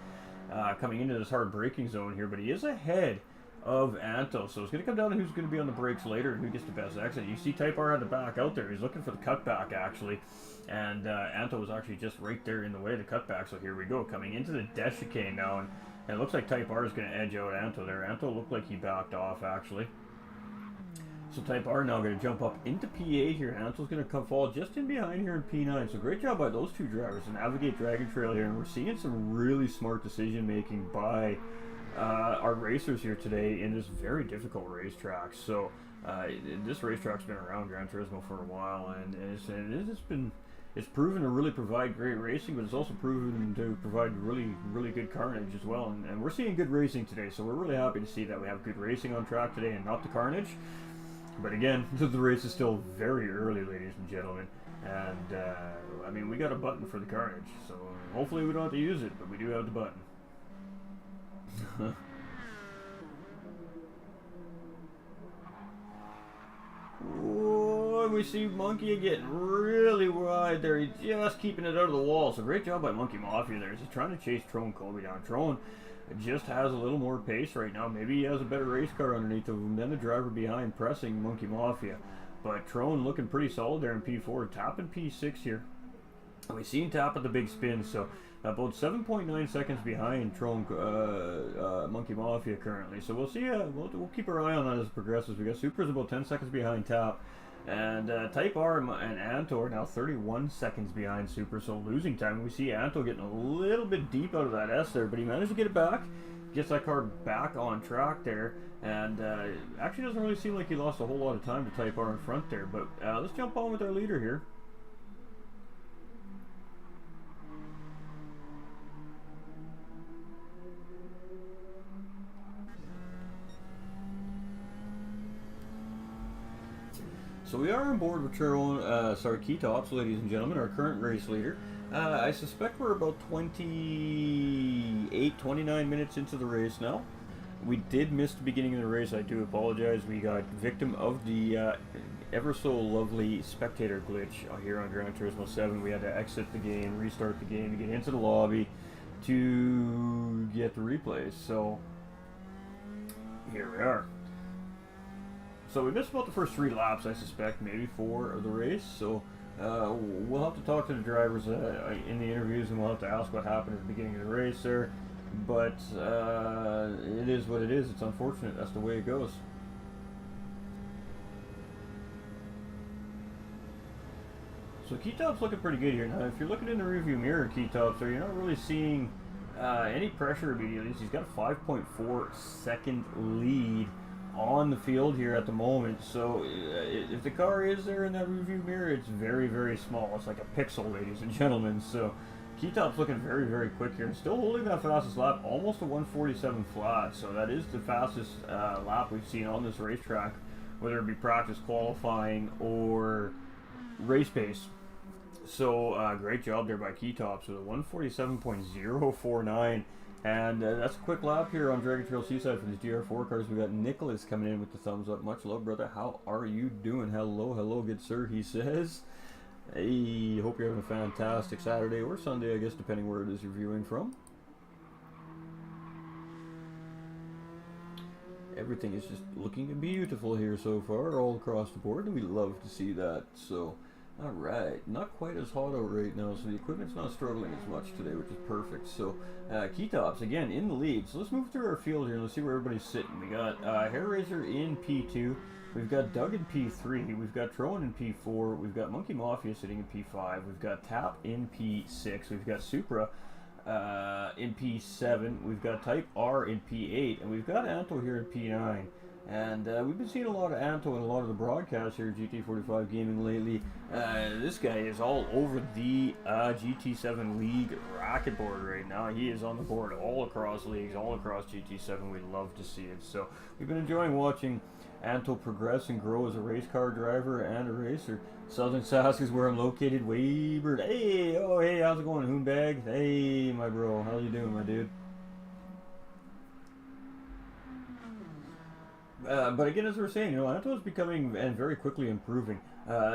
coming into this hard braking zone here, but he is ahead of Anto, so it's going to come down to who's going to be on the brakes later and who gets the best exit. You see Type R had to back out there. He's looking for the cutback actually, and Anto was actually just right there in the way of the cutback. So here we go, coming into the death chicane now, and it looks like Type R is going to edge out Anto there. Anto looked like he backed off actually. So Type R now going to jump up into P8 here. Anto's going to fall just in behind here in P9. So great job by those two drivers to navigate Dragon Trail here, and we're seeing some really smart decision making by our racers here today in this very difficult racetrack. So this racetrack's been around Gran Turismo for a while, and it's proven to really provide great racing, but it's also proven to provide really good carnage as well. And we're seeing good racing today, so we're really happy to see that we have good racing on track today and not the carnage. But again, the race is still very early, ladies and gentlemen, and I mean, we got a button for the carnage, so hopefully we don't have to use it, but we do have the button. Oh, we see Monkey getting really wide there. He's just keeping it out of the wall. So great job by Monkey Mafia there. He's trying to chase Trone Colby down. Trone just has a little more pace right now. Maybe he has a better race car underneath of him than the driver behind pressing Monkey Mafia. But Trone looking pretty solid there in P4, tapping P6 here. And we see him tap at the big spin, so about 7.9 seconds behind Trone Monkey Mafia currently. So we'll see. We'll keep our eye on that as it progresses. We got Supra's about 10 seconds behind Tap, and Type R and Anto are now 31 seconds behind Supra. So losing time. We see Anto getting a little bit deep out of that S there, but he managed to get it back. Gets that car back on track there, and actually doesn't really seem like he lost a whole lot of time to Type R in front there. But let's jump on with our leader here. So we are on board with Keytops, ladies and gentlemen, our current race leader. I suspect we're about 28, 29 minutes into the race now. We did miss the beginning of the race. I do apologize. We got victim of the ever so lovely spectator glitch here on Gran Turismo 7. We had to exit the game, restart the game to get into the lobby to get the replays. So here we are. So we missed about the first 3 laps, I suspect, maybe 4 of the race. So we'll have to talk to the drivers in the interviews, and we'll have to ask what happened at the beginning of the race there. But it is what it is. It's unfortunate. That's the way it goes. So Keytop's looking pretty good here. Now, if you're looking in the rearview mirror, Keytop, so you're not really seeing any pressure immediately. He's got a 5.4 second lead on the field here at the moment. So if the car is there in that rearview mirror, it's very, very small. It's like a pixel, ladies and gentlemen. So Keytop's looking very, very quick here, and still holding that fastest lap, almost a 147 flat. So that is the fastest lap we've seen on this racetrack, whether it be practice, qualifying, or race pace. So great job there by Keytops with a 147.049. And that's a quick lap here on Dragon Trail Seaside for these GR4 cars. We got Nicholas coming in with the thumbs up. Much love, brother. How are you doing? Hello, hello, good sir, he says. Hey, hope you're having a fantastic Saturday or Sunday, I guess, depending where it is you're viewing from. Everything is just looking beautiful here so far, all across the board, and we love to see that. So, alright, not quite as hot out right now, so the equipment's not struggling as much today, which is perfect. So, Keytops, again, in the lead. So let's move through our field here and let's see where everybody's sitting. We got Hair Razor in P2, we've got Doug in P3, we've got Trone in P4, we've got Monkey Mafia sitting in P5, we've got Tap in P6, we've got Supra in P7, we've got Type R in P8, and we've got Anto here in P9. And we've been seeing a lot of Anto and a lot of the broadcasts here at GT45 Gaming lately. This guy is all over the GT7 League racket board right now. He is on the board all across leagues, all across GT7. We love to see it. So we've been enjoying watching Anto progress and grow as a race car driver and a racer. Southern Sask is where I'm located. Waybird. Hey, oh hey, how's it going, Hoonbag? Hey, my bro, how you doing, my dude? But again, as we were saying, you know, Anto is becoming and very quickly improving.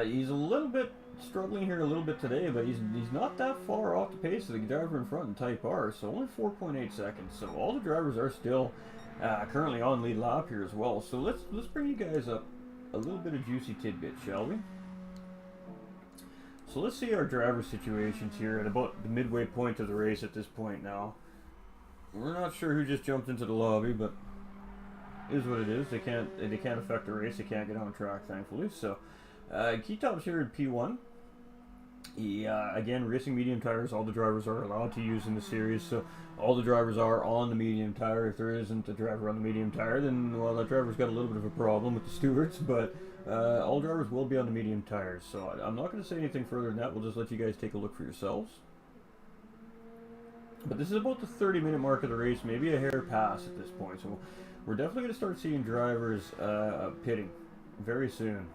He's a little bit struggling here a little bit today, but he's not that far off the pace of the driver in front in Type R, so only 4.8 seconds. So all the drivers are still currently on lead lap here as well. So let's bring you guys up a little bit of juicy tidbit, shall we? So let's see our driver situations here at about the midway point of the race at this point now. We're not sure who just jumped into the lobby, but is what it is. They can't affect the race. They can't get on track, thankfully. So, Keytop's here in P1. He, again, racing medium tires. All the drivers are allowed to use in the series. So, all the drivers are on the medium tire. If there isn't a driver on the medium tire, then, well, that driver's got a little bit of a problem with the stewards. But all drivers will be on the medium tires. So, I'm not going to say anything further than that. We'll just let you guys take a look for yourselves. But this is about the 30-minute mark of the race, maybe a hair pass at this point. So, we're definitely going to start seeing drivers pitting very soon.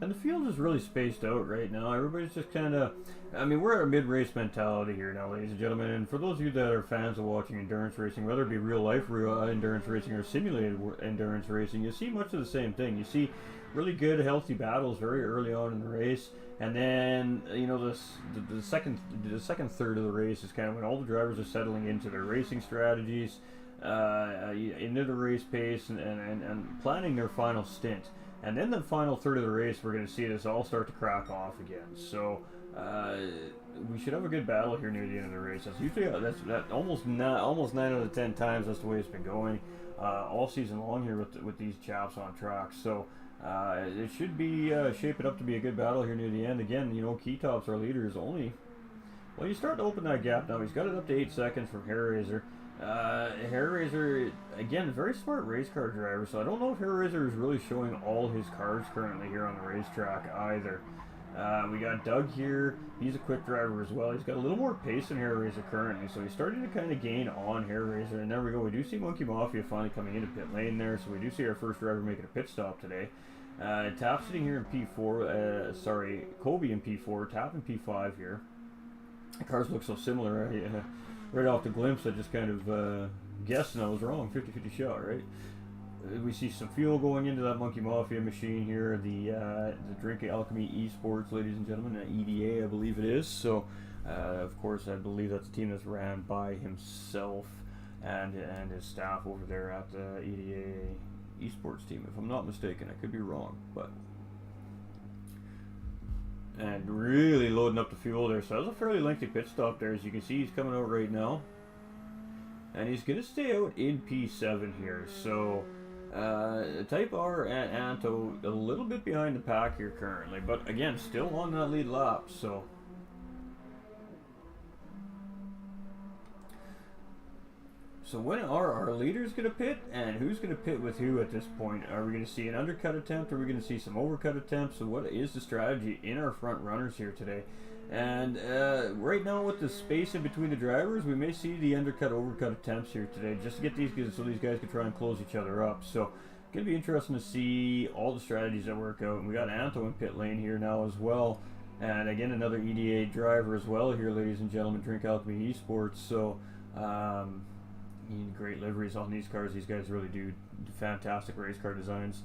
And the field is really spaced out right now. Everybody's just kind of, I mean, we're at a mid-race mentality here now, ladies and gentlemen. And for those of you that are fans of watching endurance racing, whether it be real-life endurance racing or simulated endurance racing, you see much of the same thing. You see really good, healthy battles very early on in the race. And then, you know, the second third of the race is kind of when all the drivers are settling into their racing strategies, into the race pace, and planning their final stint. And then the final third of the race, we're going to see this all start to crack off again. So we should have a good battle here near the end of the race. That's usually that almost 9 out of 10 times that's the way it's been going all season long here with these chaps on track. So it should be shaping up to be a good battle here near the end. Again, you know, Keytop's our leader is only, well, you start to open that gap now. He's got it up to 8 seconds from Hairraiser. Hairraiser, again, a very smart race car driver, so I don't know if Hairraiser is really showing all his cars currently here on the racetrack either. We got Doug here. He's a quick driver as well. He's got a little more pace than Hairraiser currently, so he's starting to kind of gain on Hairraiser. And there we go. We do see Monkey Mafia finally coming into pit lane there, so we do see our first driver making a pit stop today. Tap sitting here in P4. Sorry, Kobe in P4. Tap in P5 here. The cars look so similar. Right off the glimpse, I just kind of guessed and I was wrong. 50-50 shot, right? We see some fuel going into that Monkey Mafia machine here. The Drink Alchemy Esports, ladies and gentlemen, EDA, I believe it is. So, of course, I believe that's a team that's ran by himself and his staff over there at the EDA Esports team. If I'm not mistaken, I could be wrong, but. And really loading up the fuel there. So that was a fairly lengthy pit stop there. As you can see, he's coming out right now. And he's going to stay out in P7 here. So, Type R and Anto a little bit behind the pack here currently. But again, still on that lead lap. So when are our leaders going to pit, and who's going to pit with who at this point? Are we going to see an undercut attempt, or are we going to see some overcut attempts? So what is the strategy in our front runners here today? And right now with the space in between the drivers, we may see the undercut, overcut attempts here today, just to get these guys, so these guys can try and close each other up. So going to be interesting to see all the strategies that work out. And we got Anto in pit lane here now as well. And again, another EDA driver as well here, ladies and gentlemen, Drink Alchemy Esports. So, great liveries on these cars. These guys really do fantastic race car designs.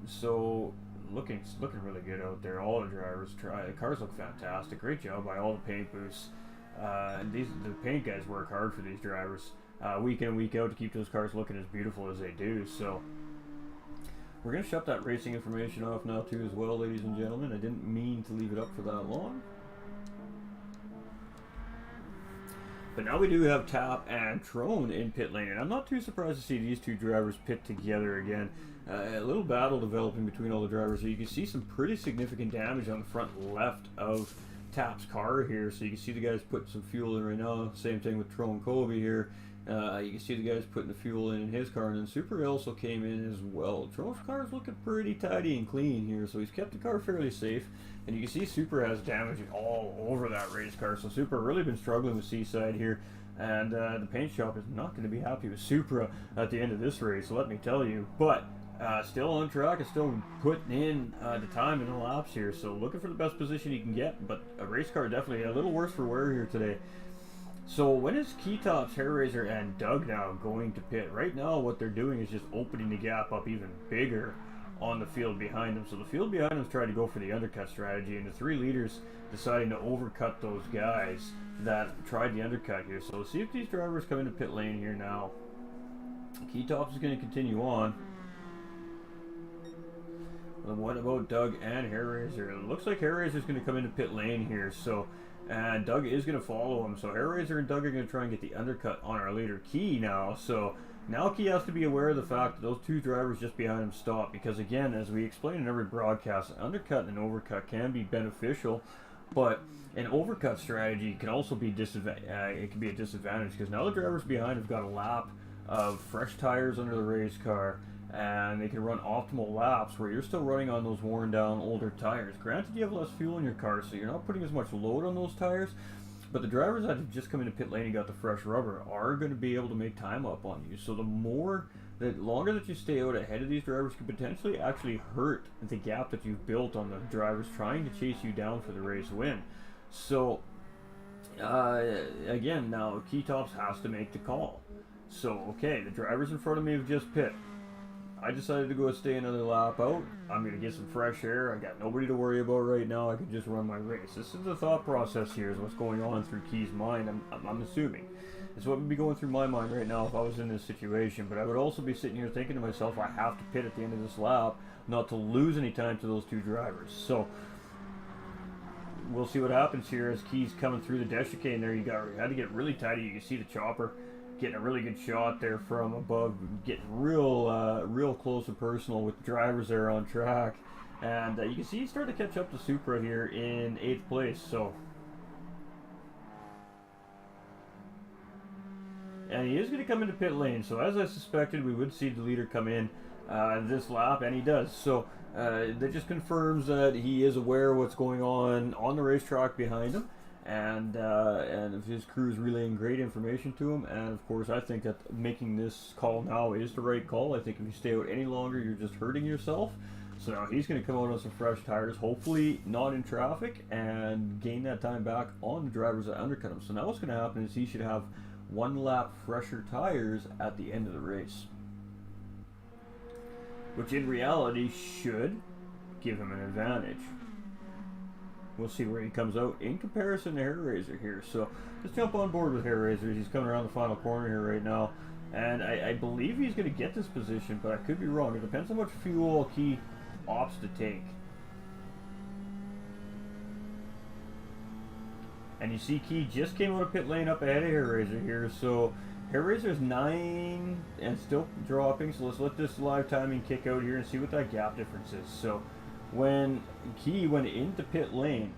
So looking really good out there. All the drivers the cars look fantastic. Great job by all the paint booths. The paint guys work hard for these drivers week in and week out to keep those cars looking as beautiful as they do. So we're gonna shut that racing information off now too as well, ladies and gentlemen. I didn't mean to leave it up for that long. But now we do have Tap and Trone in pit lane, and I'm not too surprised to see these two drivers pit together again. A little battle developing between all the drivers. So you can see some pretty significant damage on the front left of Tap's car here. So you can see the guys putting some fuel in right now. Same thing with Trone Kobe here. You can see the guys putting the fuel in his car, and then Super also came in as well. Trone's car is looking pretty tidy and clean here, so he's kept the car fairly safe. And you can see Super has damage all over that race car, so Super really been struggling with Seaside here. And the paint shop is not going to be happy with Supra at the end of this race, let me tell you. But still on track and still putting in the time in the laps here, so looking for the best position he can get. But a race car definitely a little worse for wear here today. So when is Keytops, Hairraiser, and Doug now going to pit? Right now what they're doing is just opening the gap up even bigger on the field behind them. So the field behind them is trying to go for the undercut strategy, and the three leaders deciding to overcut those guys that tried the undercut here. So let's see if these drivers come into pit lane here now. Keytops is going to continue on. And what about Doug and Hairraiser? It looks like Hairraiser is going to come into pit lane here. So and Doug is going to follow him. So Hairraiser and Doug are going to try and get the undercut on our leader Key now. So now Key has to be aware of the fact that those two drivers just behind him stop. Because again, as we explain in every broadcast, an undercut and an overcut can be beneficial. But an overcut strategy can also be it can be a disadvantage, because now the drivers behind have got a lap of fresh tires under the race car, and they can run optimal laps where you're still running on those worn down older tires. Granted, you have less fuel in your car, so you're not putting as much load on those tires, but the drivers that have just come into pit lane and got the fresh rubber are going to be able to make time up on you. So the more the longer that you stay out ahead of these drivers could potentially actually hurt the gap that you've built on the drivers trying to chase you down for the race win. So again, now Keytops has to make the call. So okay, the drivers in front of me have just pit. I decided to go stay another lap out. I'm going to get some fresh air. I got nobody to worry about right now. I can just run my race. This is the thought process here, is what's going on through Key's mind. I'm assuming. It's what would be going through my mind right now if I was in this situation. But I would also be sitting here thinking to myself, I have to pit at the end of this lap, not to lose any time to those two drivers. So we'll see what happens here as Key's coming through the DEATH Chicane there. You had to get really tight. You can see the chopper getting a really good shot there from above, getting real close and personal with the drivers there on track. And you can see he's starting to catch up to Supra here in 8th place. So, and he is going to come into pit lane. So as I suspected, we would see the leader come in this lap, and he does. So that just confirms that he is aware of what's going on the racetrack behind him. And if his crew is relaying great information to him. And of course, I think that making this call now is the right call. I think if you stay out any longer, you're just hurting yourself. So now he's going to come out on some fresh tires, hopefully not in traffic, and gain that time back on the drivers that undercut him. So now what's going to happen is he should have 1 lap fresher tires at the end of the race, which in reality should give him an advantage. We'll see where he comes out in comparison to Hair Razor here. So let's jump on board with Hair Razor. He's coming around the final corner here right now. And I believe he's going to get this position, but I could be wrong. It depends how much fuel Key opts to take. And you see Key just came out of pit lane up ahead of Hair Razor here. So Hair Razor's 9 and still dropping. So let's let this live timing kick out here and see what that gap difference is. So when Key went into pit lane,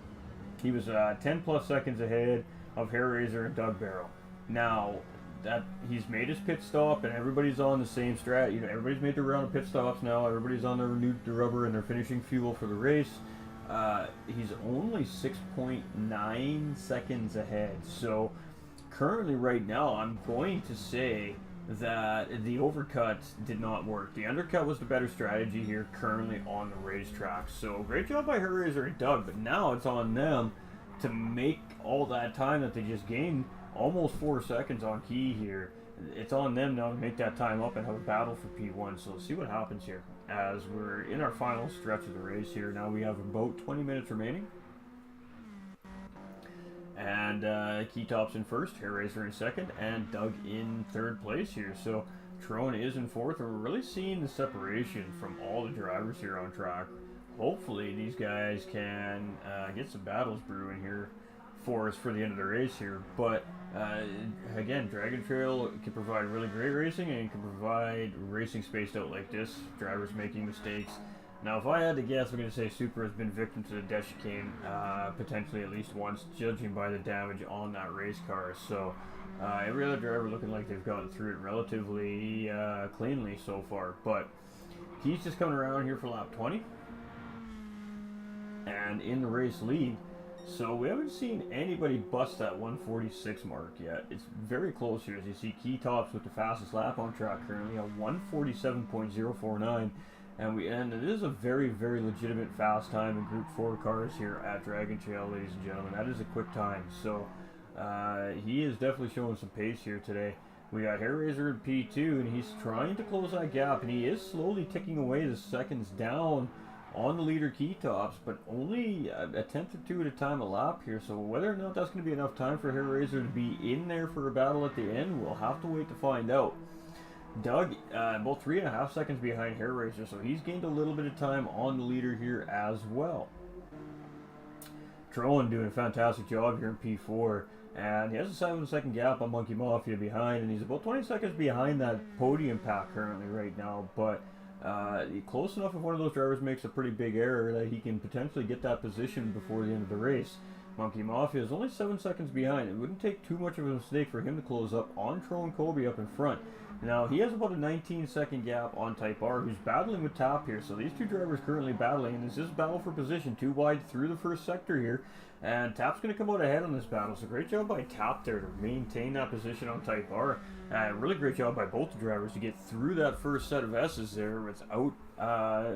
he was 10 plus seconds ahead of Hair Razor and Doug Barrow. Now that he's made his pit stop and everybody's on the same strat, you know, everybody's made their round of pit stops now. Everybody's on their renewed rubber and they're finishing fuel for the race. He's only 6.9 seconds ahead. So currently, right now, I'm going to say that the overcut did not work. The undercut was the better strategy here currently on the racetrack. So great job by Hair Razor and Doug, but now it's on them to make all that time that they just gained, almost 4 seconds on Key here. It's on them now to make that time up and have a battle for P1. So let's see what happens here as we're in our final stretch of the race here. Now we have about 20 minutes remaining. And Keytops in first, Hair Razor in second, and Doug in third place here. So Trone is in fourth, and we're really seeing the separation from all the drivers here on track. Hopefully these guys can get some battles brewing here for us for the end of the race here. But again, Dragon Trail can provide really great racing and can provide racing spaced out like this, drivers making mistakes. Now, if I had to guess, I'm going to say Super has been victim to the DEATH Chicane potentially at least once, judging by the damage on that race car. So every other driver looking like they've gotten through it relatively cleanly so far. But he's just coming around here for lap 20 and in the race lead. So we haven't seen anybody bust that 146 mark yet. It's very close here, as you see Keytops with the fastest lap on track currently at 147.049. And it is a very, very legitimate fast time in Group 4 cars here at Dragon Trail, ladies and gentlemen. That is a quick time. So he is definitely showing some pace here today. We got Hair Razor in P2, and he's trying to close that gap, and he is slowly ticking away the seconds down on the leader Keytops, but only a tenth or two at a time a lap here. So whether or not that's going to be enough time for Hair Razor to be in there for a battle at the end, we'll have to wait to find out. Doug, about 3.5 seconds behind Hair Razor, so he's gained a little bit of time on the leader here as well. Trone doing a fantastic job here in P4, and he has a 7-second gap on Monkey Mafia behind, and he's about 20 seconds behind that podium pack currently right now, but close enough if one of those drivers makes a pretty big error that he can potentially get that position before the end of the race. Monkey Mafia is only 7 seconds behind. It wouldn't take too much of a mistake for him to close up on Tro and Kobe up in front. Now, he has about a 19-second gap on Type R, who's battling with Tap here. So these two drivers currently battling, and this is battle for position. Too wide through the first sector here. And Tap's going to come out ahead on this battle. So great job by Tap there to maintain that position on Type R. Really great job by both the drivers to get through that first set of S's there without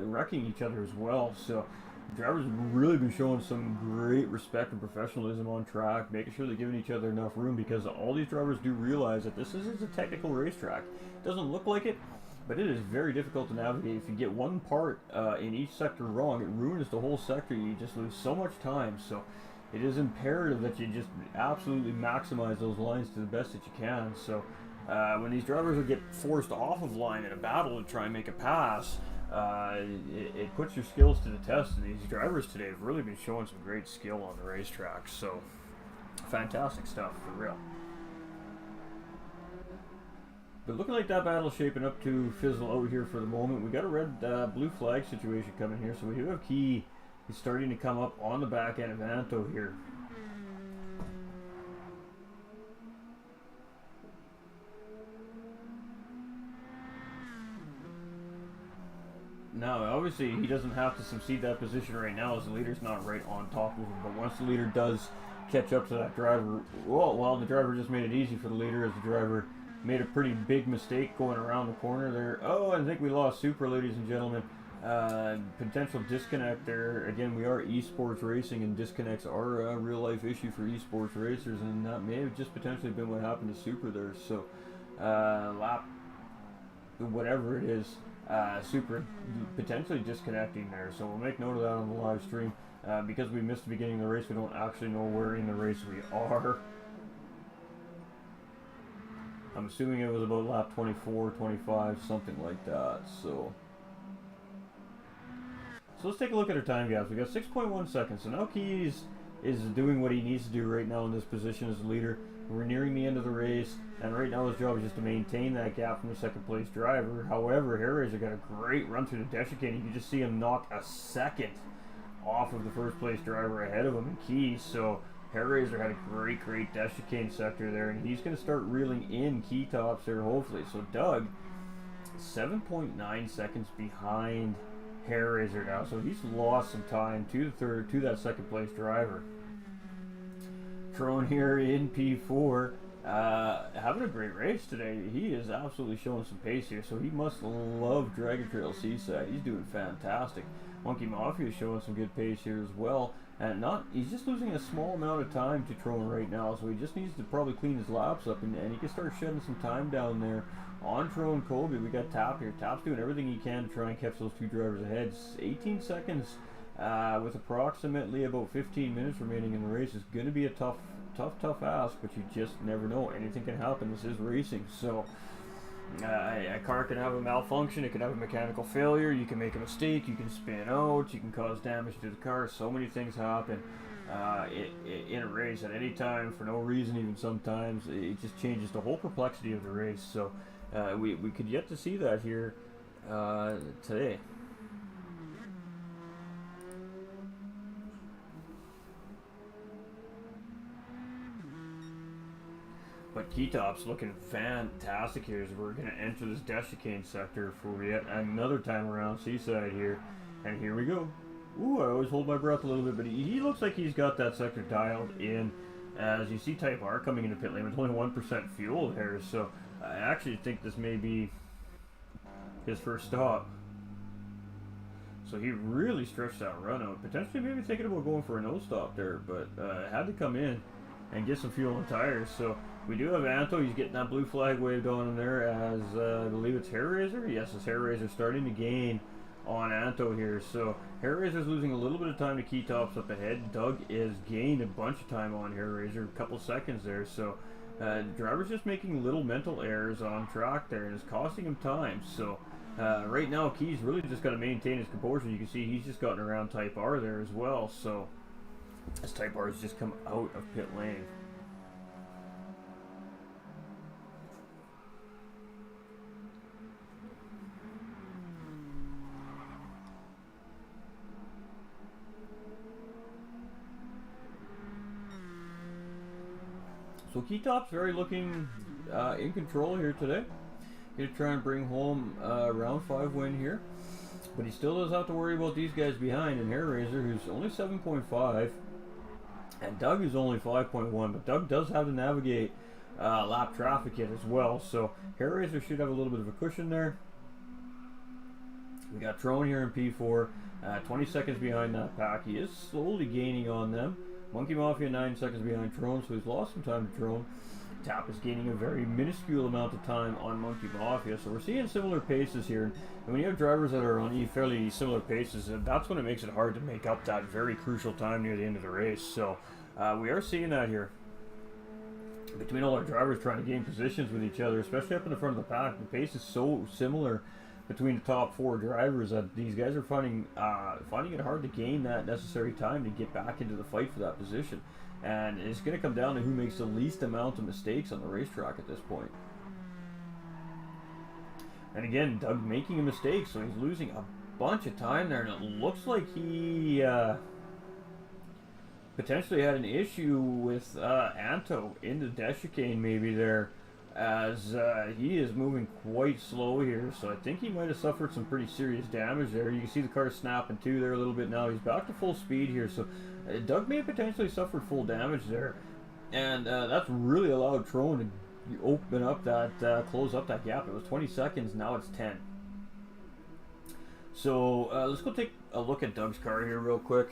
wrecking each other as well. So the drivers have really been showing some great respect and professionalism on track, making sure they're giving each other enough room, because all these drivers do realize that this is a technical racetrack. It doesn't look like it, but it is very difficult to navigate. If you get one part in each sector wrong, it ruins the whole sector. You just lose so much time. So it is imperative that you just absolutely maximize those lines to the best that you can. So when these drivers will get forced off of line in a battle to try and make a pass, it puts your skills to the test, and these drivers today have really been showing some great skill on the racetrack. So fantastic stuff for real. But looking like that battle's shaping up to fizzle out here for the moment. We got a red blue flag situation coming here, so we do have Key. He's starting to come up on the back end of Anto here. Now, obviously, he doesn't have to succeed that position right now, as the leader's not right on top of him. But once the leader does catch up to that driver, well, the driver just made it easy for the leader, as the driver made a pretty big mistake going around the corner there. Oh, I think we lost Super, ladies and gentlemen. Potential disconnect there. Again, we are esports racing, and disconnects are a real life issue for esports racers, and that may have just potentially been what happened to Super there. So, lap, whatever it is, Super potentially disconnecting there. So we'll make note of that on the live stream. Because we missed the beginning of the race, we don't actually know where in the race we are. I'm assuming it was about lap 24, 25, something like that. So let's take a look at our time gaps. We got 6.1 seconds. So now Keys is doing what he needs to do right now in this position as a leader. We're nearing the end of the race, and right now his job is just to maintain that gap from the second place driver. However, Hairraiser got a great run through the dash chicane. You can just see him knock a second off of the first place driver ahead of him in Keys. So Hairraiser had a great dash chicane sector there, and he's going to start reeling in key tops there hopefully. So Doug, 7.9 seconds behind Hairraiser now, so he's lost some time to that second place driver. Tron here in P4, having a great race today. He is absolutely showing some pace here, so he must love Dragon Trail Seaside. He's doing fantastic. Monkey Mafia is showing some good pace here as well, and he's just losing a small amount of time to Tron right now, so he just needs to probably clean his laps up, and he can start shedding some time down there on Tro and Kobe. We got Tap here. Tap's doing everything he can to try and catch those two drivers ahead. 18 seconds with approximately about 15 minutes remaining in the race is going to be a tough ask, but you just never know. Anything can happen. This is racing, so a car can have a malfunction. It can have a mechanical failure. You can make a mistake. You can spin out. You can cause damage to the car. So many things happen in a race at any time for no reason. Even sometimes it just changes the whole perplexity of the race. So we could yet to see that here today. But Keytop's looking fantastic here as we're going to enter this dash chicane sector for yet another time around Seaside here. And here we go. Ooh, I always hold my breath a little bit, but he looks like he's got that sector dialed in. As you see Type R coming into pit lane with only 1% fuel there, so I actually think this may be his first stop. So he really stretched that run out, potentially maybe thinking about going for a no stop there, but had to come in and get some fuel and tires. So we do have Anto. He's getting that blue flag waved on him there, as I believe it's Hairraiser. Yes, it's Hairraiser starting to gain on Anto here. So Hairraiser's losing a little bit of time to key tops up ahead. Doug is gained a bunch of time on Hairraiser, a couple seconds there. So driver's just making little mental errors on track there, and it's costing him time. So right now Key's really just got to maintain his composure. You can see he's just gotten around Type R there as well. So as Type R has just come out of pit lane. So Keytop's very looking in control here today. Gonna try and bring home round 5 win here. But he still does have to worry about these guys behind, and Hairraiser, who's only 7.5, and Doug is only 5.1, but Doug does have to navigate lap traffic yet as well, so Hairraiser should have a little bit of a cushion there. We got Trone here in P4, 20 seconds behind that pack. He is slowly gaining on them. Monkey Mafia 9 seconds behind Trone, so he's lost some time to Trone. Tap is gaining a very minuscule amount of time on Monkey Mafia, so we're seeing similar paces here. And when you have drivers that are on fairly similar paces, that's when it makes it hard to make up that very crucial time near the end of the race. So we are seeing that here. Between all our drivers trying to gain positions with each other, especially up in the front of the pack, the pace is so similar between the top 4 drivers that these guys are finding it hard to gain that necessary time to get back into the fight for that position. And it's going to come down to who makes the least amount of mistakes on the racetrack at this point. And again, Doug making a mistake, so he's losing a bunch of time there, and it looks like he potentially had an issue with Anto in the death chicane maybe there, as he is moving quite slow here, so I think he might have suffered some pretty serious damage there. You can see the car snapping too there a little bit now. He's back to full speed here, so Doug may have potentially suffered full damage there, and that's really allowed Trone to open up that, close up that gap. It was 20 seconds, now it's 10. So let's go take a look at Doug's car here real quick.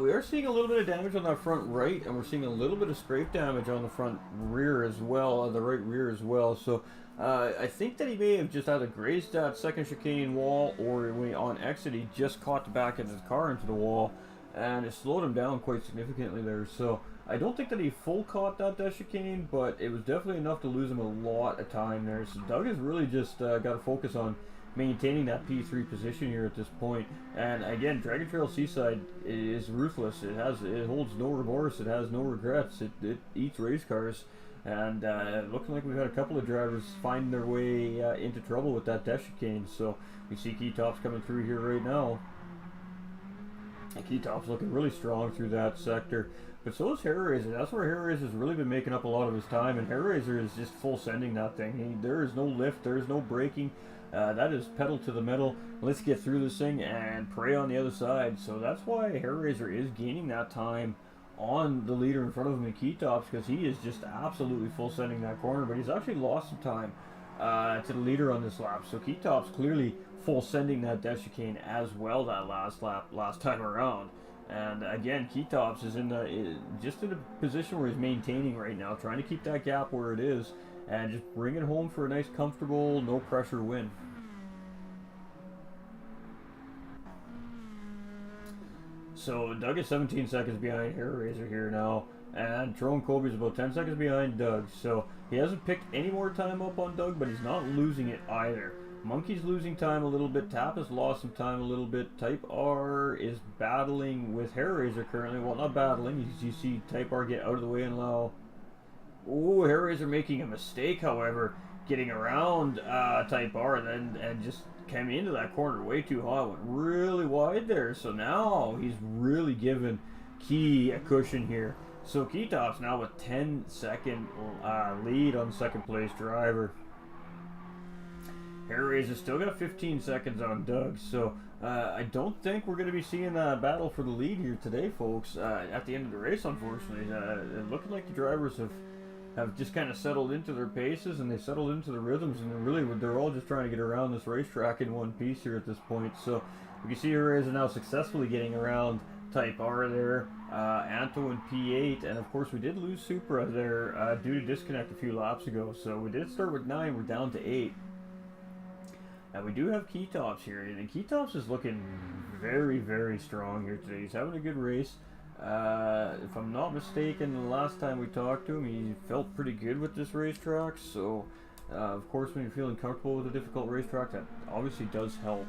We are seeing a little bit of damage on that front right, and we're seeing a little bit of scrape damage on the front rear as well, the right rear as well. So I think that he may have just either grazed that second chicane wall, or when on exit he just caught the back of his car into the wall, and it slowed him down quite significantly there. So I don't think that he full caught that death chicane, but it was definitely enough to lose him a lot of time there. So Doug has really just got to focus on maintaining that P3 position here at this point. And again, Dragon Trail Seaside is ruthless. It holds no remorse. It has no regrets. It eats race cars. And looking like we've had a couple of drivers finding their way into trouble with that death chicane. So we see Keytop's coming through here right now. And Keytop's looking really strong through that sector. But so is Hairraiser. That's where Hairraiser's really been making up a lot of his time. And Hairraiser is just full sending that thing. There is no lift. There is no braking. That is pedal to the metal. Let's get through this thing and pray on the other side. So that's why Hairraiser is gaining that time on the leader in front of him in Keytops, because he is just absolutely full sending that corner. But he's actually lost some time to the leader on this lap. So Keytops clearly full sending that death chicane as well that last time around. And again, Keytops is just in a position where he's maintaining right now, trying to keep that gap where it is, and just bring it home for a nice, comfortable, no pressure win. So Doug is 17 seconds behind Hairraiser here now, and Trone Kobe is about 10 seconds behind Doug. So he hasn't picked any more time up on Doug, but he's not losing it either. Monkey's losing time a little bit. Tap has lost some time a little bit. Type R is battling with Hairraiser currently. Well, not battling. You see Type R get out of the way and allow... Oh, Hairraiser making a mistake, however, getting around Type R and just came into that corner way too hot. Went really wide there. So now he's really giving Key a cushion here. So Keytop's now with 10-second lead on second place driver. Hairraiser still got 15 seconds on Doug, so I don't think we're going to be seeing a battle for the lead here today, folks, at the end of the race, unfortunately. Looking like the drivers have just kind of settled into their paces, and they settled into the rhythms, and really they're all just trying to get around this racetrack in one piece here at this point. So we can see Hairraiser now successfully getting around Type R there, Anto in P8, and of course we did lose Supra there due to disconnect a few laps ago. So we did start with 9, we're down to 8. And we do have Keytops here, and Keytops is looking very, very strong here today. He's having a good race. If I'm not mistaken, the last time we talked to him, he felt pretty good with this racetrack. So, of course, when you're feeling comfortable with a difficult racetrack, that obviously does help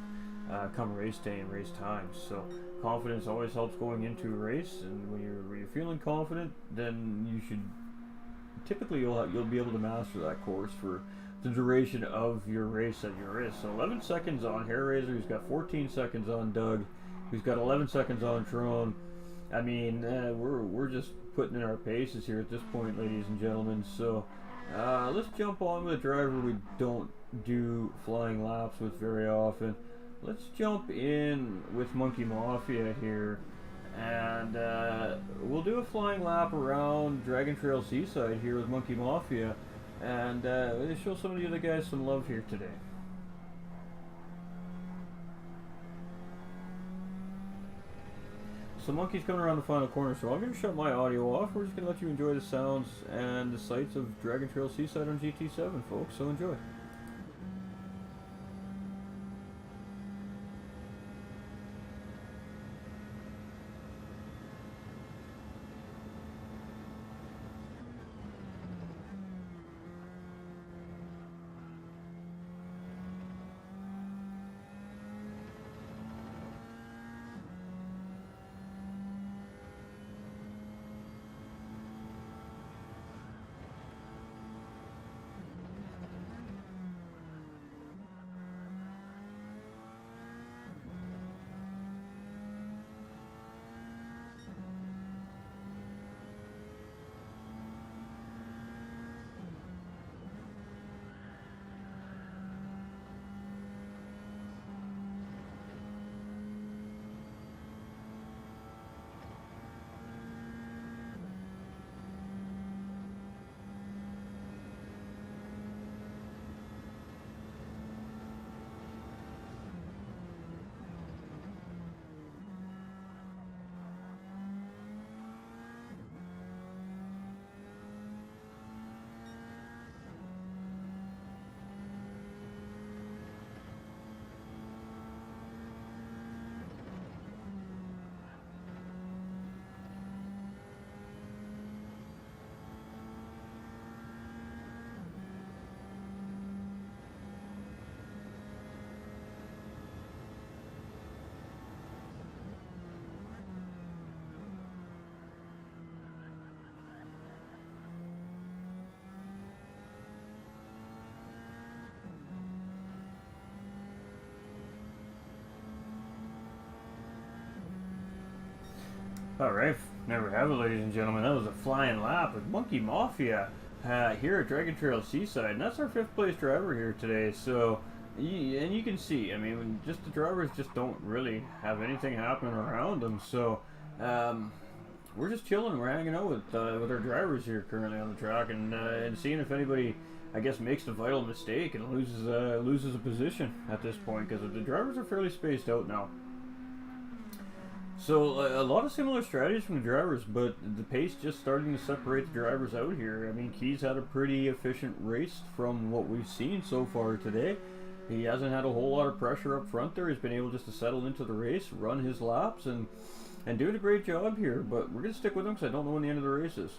come race day and race time. So, confidence always helps going into a race, and when you're feeling confident, then you should typically you'll be able to master that course for the duration of your race at your race. So 11 seconds on Hairraiser. He's got 14 seconds on Doug. who's got 11 seconds on Tron. I mean, we're just putting in our paces here at this point, ladies and gentlemen. So let's jump on with a driver we don't do flying laps with very often. Let's jump in with Monkey Mafia here, and we'll do a flying lap around Dragon Trail Seaside here with Monkey Mafia, and show some of the other guys some love here today. So Monkey's coming around the final corner, so I'm going to shut my audio off. We're just going to let you enjoy the sounds and the sights of Dragon Trail Seaside on GT7, folks, so enjoy. Alright, there we have it, ladies and gentlemen. That was a flying lap with Monkey Mafia here at Dragon Trail Seaside, and that's our 5th place driver here today. So, and you can see, I mean, just the drivers just don't really have anything happening around them. So, we're just chilling, we're hanging out with our drivers here currently on the track, and seeing if anybody, I guess, makes the vital mistake and loses a position at this point, because the drivers are fairly spaced out now. So a lot of similar strategies from the drivers, but the pace just starting to separate the drivers out here. I mean, Key's had a pretty efficient race from what we've seen so far today. He hasn't had a whole lot of pressure up front there. He's been able just to settle into the race, run his laps, and doing a great job here. But we're going to stick with him because I don't know when the end of the race is.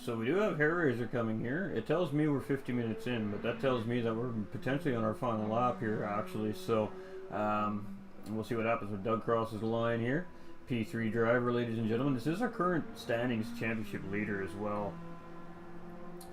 So we do have Hair Raiser coming here. It tells me we're 50 minutes in, but that tells me that we're potentially on our final lap here, actually. So we'll see what happens when Doug crosses the line here. P3 driver, ladies and gentlemen. This is our current standings championship leader as well.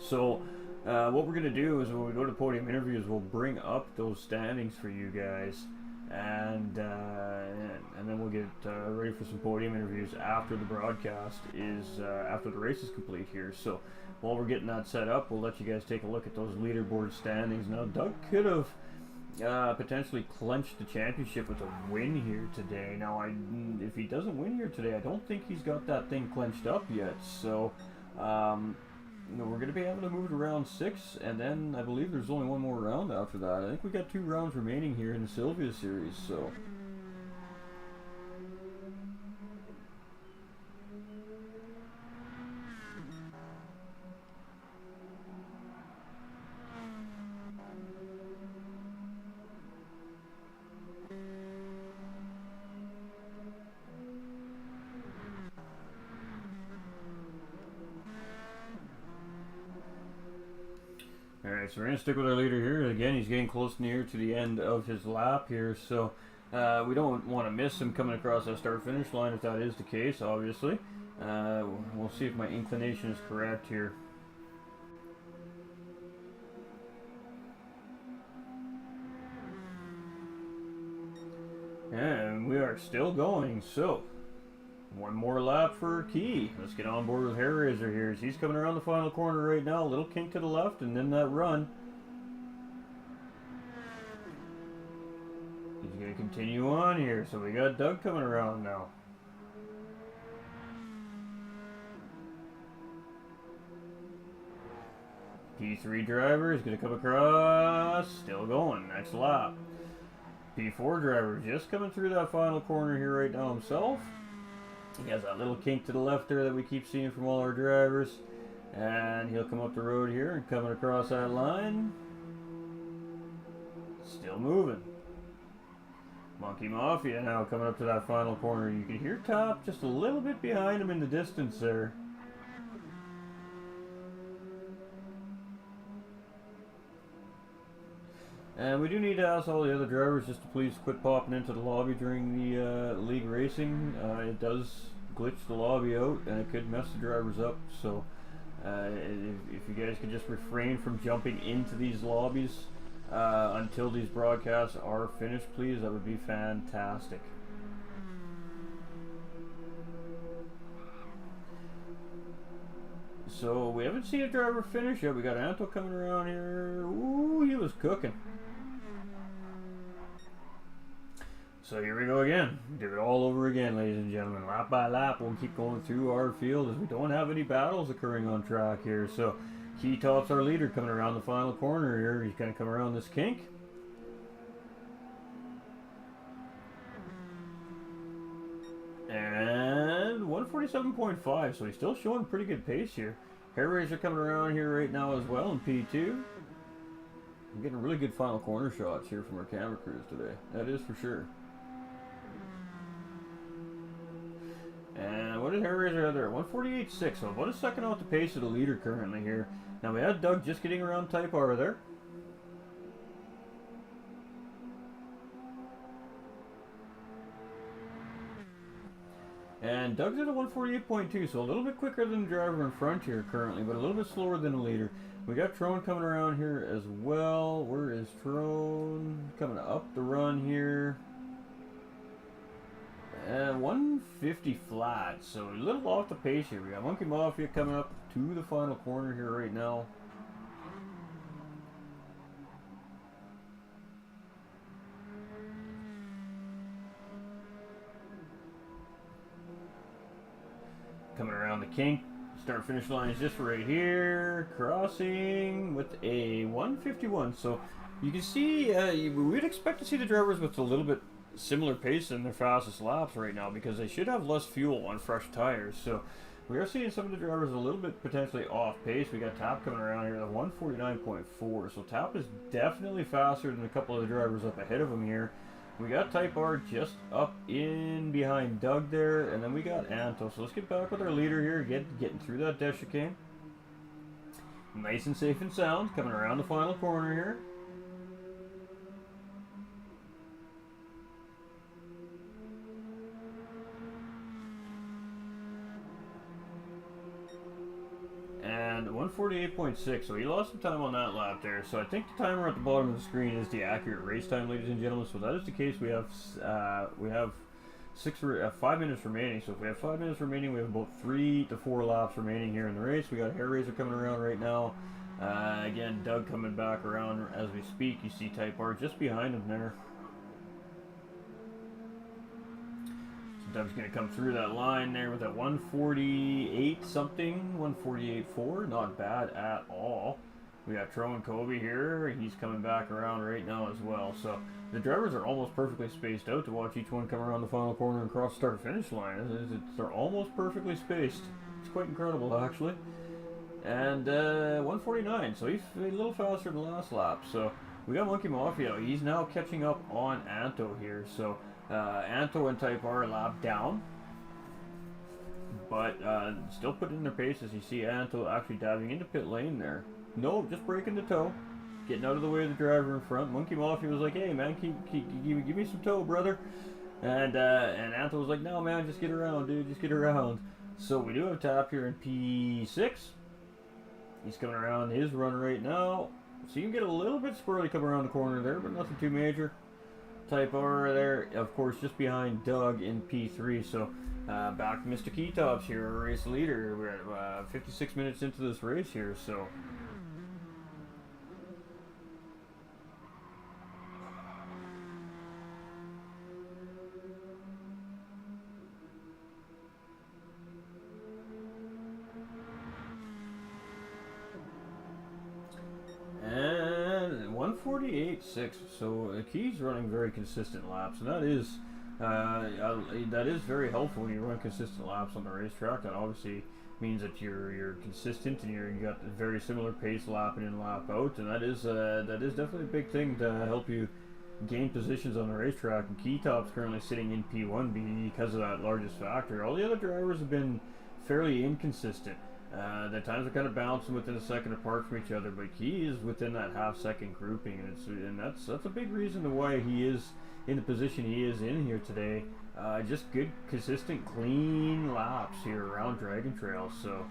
So what we're going to do is when we go to podium interviews, we'll bring up those standings for you guys. And then we'll get ready for some podium interviews after the broadcast is after the race is complete here. So while we're getting that set up, we'll let you guys take a look at those leaderboard standings. Now Doug could have potentially clinched the championship with a win here today. Now if he doesn't win here today, I don't think he's got that thing clinched up yet. So we're going to be able to move it to round 6, and then I believe there's only one more round after that. I think we got 2 rounds remaining here in the Silvia series, so. Alright, so we're going to stick with our leader here. Again, he's getting close near to the end of his lap here. So We don't want to miss him coming across that start-finish line if that is the case, obviously. We'll see if my inclination is correct here. And we are still going, so one more lap for Key. Let's get on board with Hair Razor here. He's coming around the final corner right now. A little kink to the left and then that run. He's going to continue on here. So we got Doug coming around now. P3 driver is going to come across. Still going. Next lap. P4 driver just coming through that final corner here right now himself. He has that little kink to the left there that we keep seeing from all our drivers. And he'll come up the road here and coming across that line. Still moving. Monkey Mafia now coming up to that final corner. You can hear Top just a little bit behind him in the distance there. And we do need to ask all the other drivers just to please quit popping into the lobby during the league racing. It does glitch the lobby out and it could mess the drivers up. So if you guys could just refrain from jumping into these lobbies until these broadcasts are finished, please, that would be fantastic. So we haven't seen a driver finish yet. We got Anto coming around here. Ooh, he was cooking. So here we go again. Do it all over again, ladies and gentlemen. Lap by lap, we'll keep going through our field as we don't have any battles occurring on track here. So Key Top's our leader coming around the final corner here. He's going to come around this kink. And 147.5, so he's still showing pretty good pace here. Hair Razor coming around here right now as well in P2. I'm getting really good final corner shots here from our camera crews today. That is for sure. And what did Hair Razor have there? 148.6, so about a second off the pace of the leader currently here. Now we had Doug just getting around Type R there. And Doug's at a 148.2, so a little bit quicker than the driver in front here currently, but a little bit slower than the leader. We got Trone coming around here as well. Where is Trone? Coming up the run here. 150 flat, so a little off the pace here. We got Monkey Mafia coming up to the final corner here right now. Coming around the kink. Start finish line is just right here. Crossing with a 151. So you can see, we'd expect to see the drivers with a little bit similar pace in their fastest laps right now because they should have less fuel on fresh tires. So we are seeing some of the drivers a little bit potentially off pace. We got Tap coming around here at 149.4. So Tap is definitely faster than a couple of the drivers up ahead of him here. We got Type R just up in behind Doug there, and then we got Anto. So let's get back with our leader here, getting through that DEATH Chicane. Nice and safe and sound, coming around the final corner here. And 148.6, so he lost some time on that lap there. So I think the timer at the bottom of the screen is the accurate race time, ladies and gentlemen. So that is the case. We have 5 minutes remaining. So if we have 5 minutes remaining, we have about 3 to 4 laps remaining here in the race. We got Hair Razor coming around right now. Again, Doug coming back around as we speak. You see Type R just behind him there. Doug's going to come through that line there with that 148 something, 148.4, not bad at all. We got Tro Kobe here, he's coming back around right now as well. So the drivers are almost perfectly spaced out to watch each one come around the final corner and cross start finish line. They're almost perfectly spaced. It's quite incredible actually. And 149, so he's a little faster than last lap. So we got Monkey Mafia, he's now catching up on Anto here. So Anto and Type R lap down, but still putting in their paces. You see Anto actually diving into pit lane there. No, just breaking the toe. getting out of the way of the driver in front. Monkey Mafia was like, hey man, give me some tow, brother. And Antho was like, no man, just get around, dude, just get around. So we do have a tap here in P6. He's coming around his run right now. So you can get a little bit squirrely coming around the corner there, but nothing too major. Type R there, of course, just behind Doug in P3. So back to Mr. Keytops here, our race leader. We're at 56 minutes into this race here, so. And 148.6. So Key's running very consistent laps, and that is very helpful when you run consistent laps on the racetrack. That obviously means that you're consistent and you got a very similar pace lap in and lap out, and that is definitely a big thing to help you gain positions on the racetrack. And Keytop's currently sitting in P1 because of that largest factor. All the other drivers have been fairly inconsistent. The times are kind of bouncing within a second apart from each other, but Key is within that half-second grouping, and that's a big reason to why he is in the position he is in here today. Just good, consistent, clean laps here around Dragon Trail. So.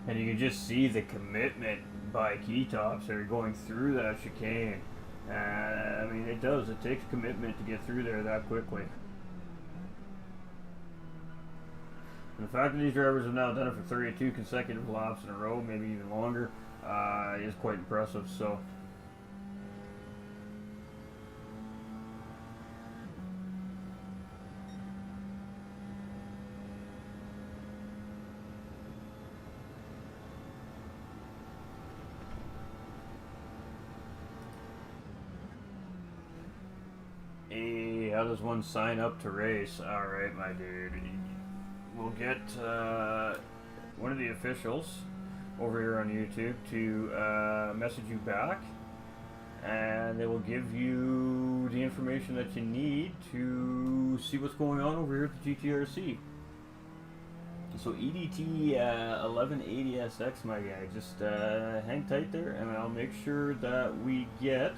And you can just see the commitment by Keytops that are going through that chicane. I mean, it does. It takes commitment to get through there that quickly. And the fact that these drivers have now done it for 32 consecutive laps in a row, maybe even longer, is quite impressive. So. Hey, how does one sign up to race? Alright, my dude. We'll get one of the officials over here on YouTube to message you back, and they will give you the information that you need to see what's going on over here at the GTRC. So EDT 1180SX, my guy. Just hang tight there, and I'll make sure that we get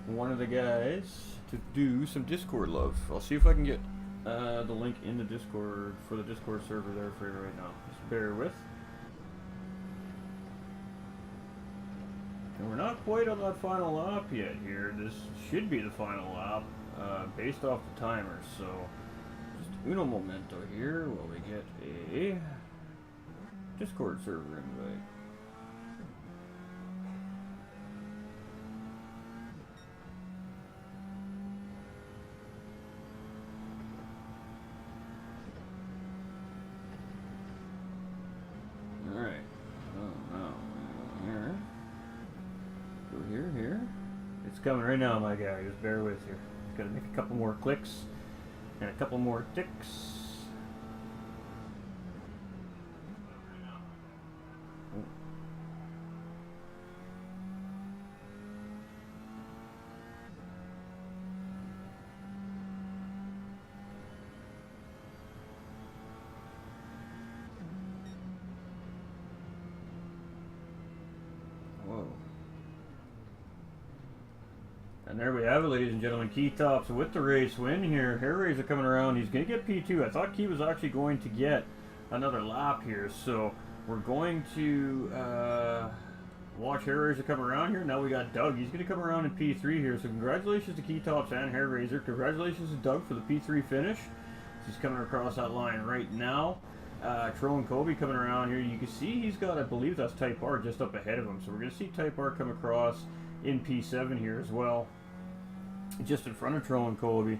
one of the guys to do some Discord love. I'll see if I can get the link in the Discord for the Discord server there for you right now. Just bear with. And we're not quite on that final lap yet here. This should be the final lap based off the timer. So just uno momento here while we get a Discord server invite. It's coming right now, my guy. Just bear with you. Just gotta make a couple more clicks and a couple more ticks. Whoa. And there we have it, ladies and gentlemen. Keytops with the race win here. Hair Razor coming around. He's going to get P2. I thought Key was actually going to get another lap here. So we're going to watch Hair Razor come around here. Now we got Doug. He's going to come around in P3 here. So congratulations to Keytops and Hair Razor. Congratulations to Doug for the P3 finish. He's coming across that line right now. Tro and Kobe coming around here. You can see he's got, I believe that's Type R just up ahead of him. So we're going to see Type R come across in P7 here as well. just in front of Tro and Colby.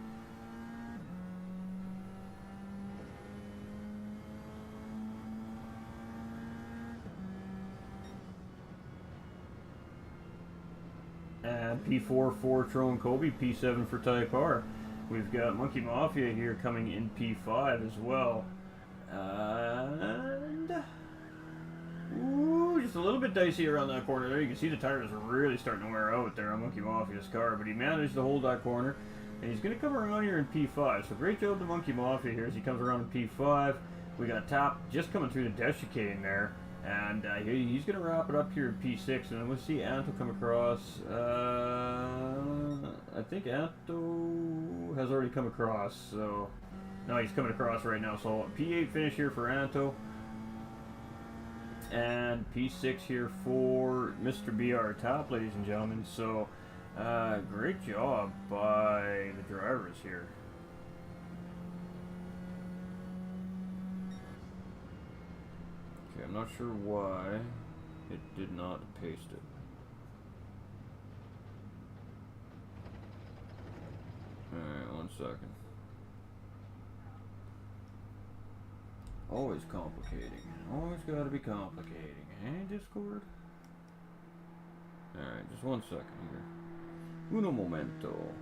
And P4 for Tro and Colby, P7 for Type R. We've got Monkey Mafia here coming in P5 as well. And ooh, just a little bit dicey around that corner there. You can see the tires are really starting to wear out there on Monkey Mafia's car, but he managed to hold that corner, and he's going to come around here in P5. So great job to Monkey Mafia here as he comes around in P5. We got Top just coming through the DEATH Chicane there, and he's going to wrap it up here in P6, and then we'll see Anto come across. I think Anto has already come across, so no, he's coming across right now. So P8 finish here for Anto. And P6 here for Mr. BR Top, ladies and gentlemen. So, great job by the drivers here. Okay, I'm not sure why it did not paste it. Alright, 1 second. Always complicating. Always gotta be complicating. Eh, Discord? Alright, just 1 second here. Uno momento.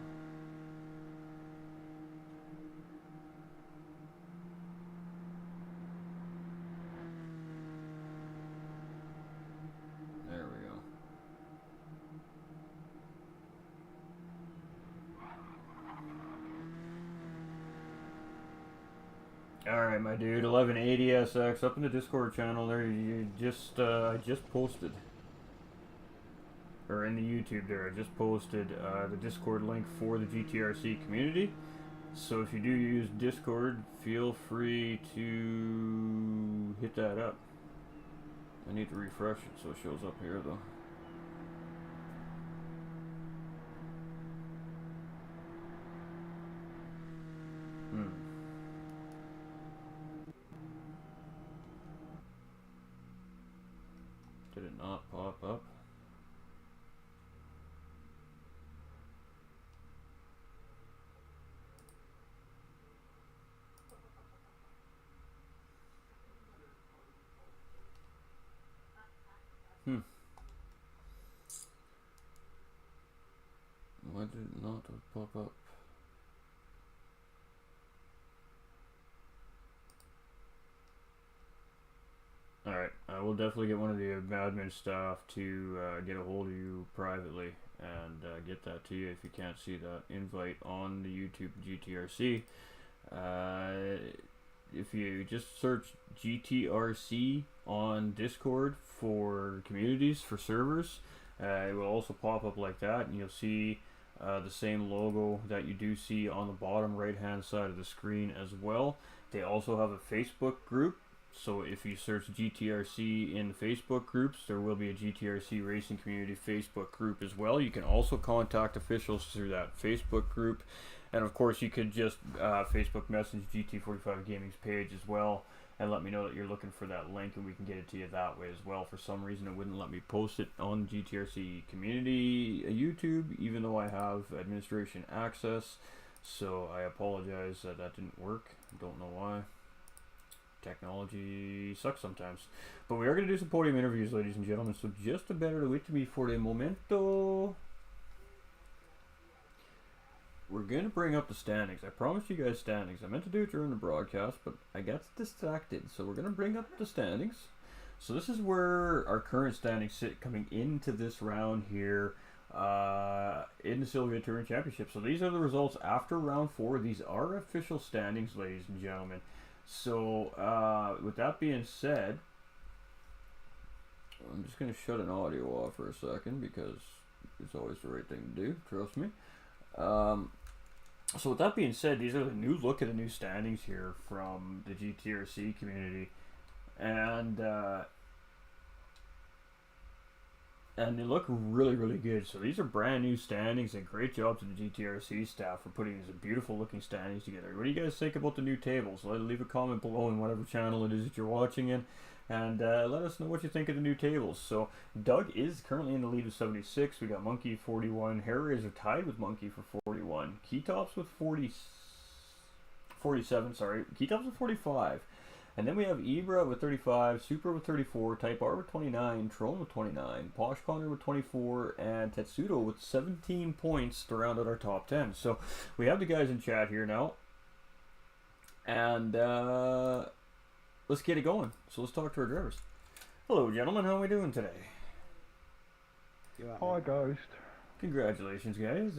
There we go. Alright, my dude, 1180SX up in the Discord channel there. You just I just posted, or in the YouTube there, I just posted the Discord link for the GTRC community. So if you do use Discord, feel free to hit that up. I need to refresh it so it shows up here though. Did it not pop up? Why did it not pop up? Alright, I will definitely get one of the admin staff to get a hold of you privately and get that to you if you can't see that invite on the YouTube GTRC. If you just search GTRC on Discord for communities, for servers, it will also pop up like that, and you'll see the same logo that you do see on the bottom right hand side of the screen as well. They also have a Facebook group. So if you search GTRC in Facebook groups, there will be a GTRC Racing Community Facebook group as well. You can also contact officials through that Facebook group. And of course, you could just Facebook message GT45 Gaming's page as well and let me know that you're looking for that link, and we can get it to you that way as well. For some reason, it wouldn't let me post it on GTRC Community YouTube, even though I have administration access. So I apologize that that didn't work. Don't know why. Technology sucks sometimes. But we are going to do some podium interviews, ladies and gentlemen, so just a better wait to me for the momento. We're going to bring up the standings. I promised you guys standings. I meant to do it during the broadcast, but I got distracted. So we're going to bring up the standings. So this is where our current standings sit coming into this round here in the Silvia Touring Championship. So these are the results after round 4. These are official standings, ladies and gentlemen. So, with that being said, I'm just going to shut an audio off for a second because it's always the right thing to do, trust me. So with that being said, these are the new look at the new standings here from the GTRC community. And they look really, really good. So these are brand new standings, and great job to the GTRC staff for putting these beautiful looking standings together. What do you guys think about the new tables? Leave a comment below in whatever channel it is that you're watching in. and let us know what you think of the new tables. So Doug is currently in the lead with 76. We got Monkey 41. Hairraiser tied with Monkey for 41. Keytops with 47. Sorry, Keytops with 45. And then we have Ibra with 35, Super with 34, Type R with 29, Tron with 29, Posh Connor with 24, and Tetsudo with 17 points to round out our top 10. So we have the guys in chat here now. And let's get it going. So let's talk to our drivers. Hello, gentlemen. How are we doing today? Hi, Ghost. Congratulations, guys.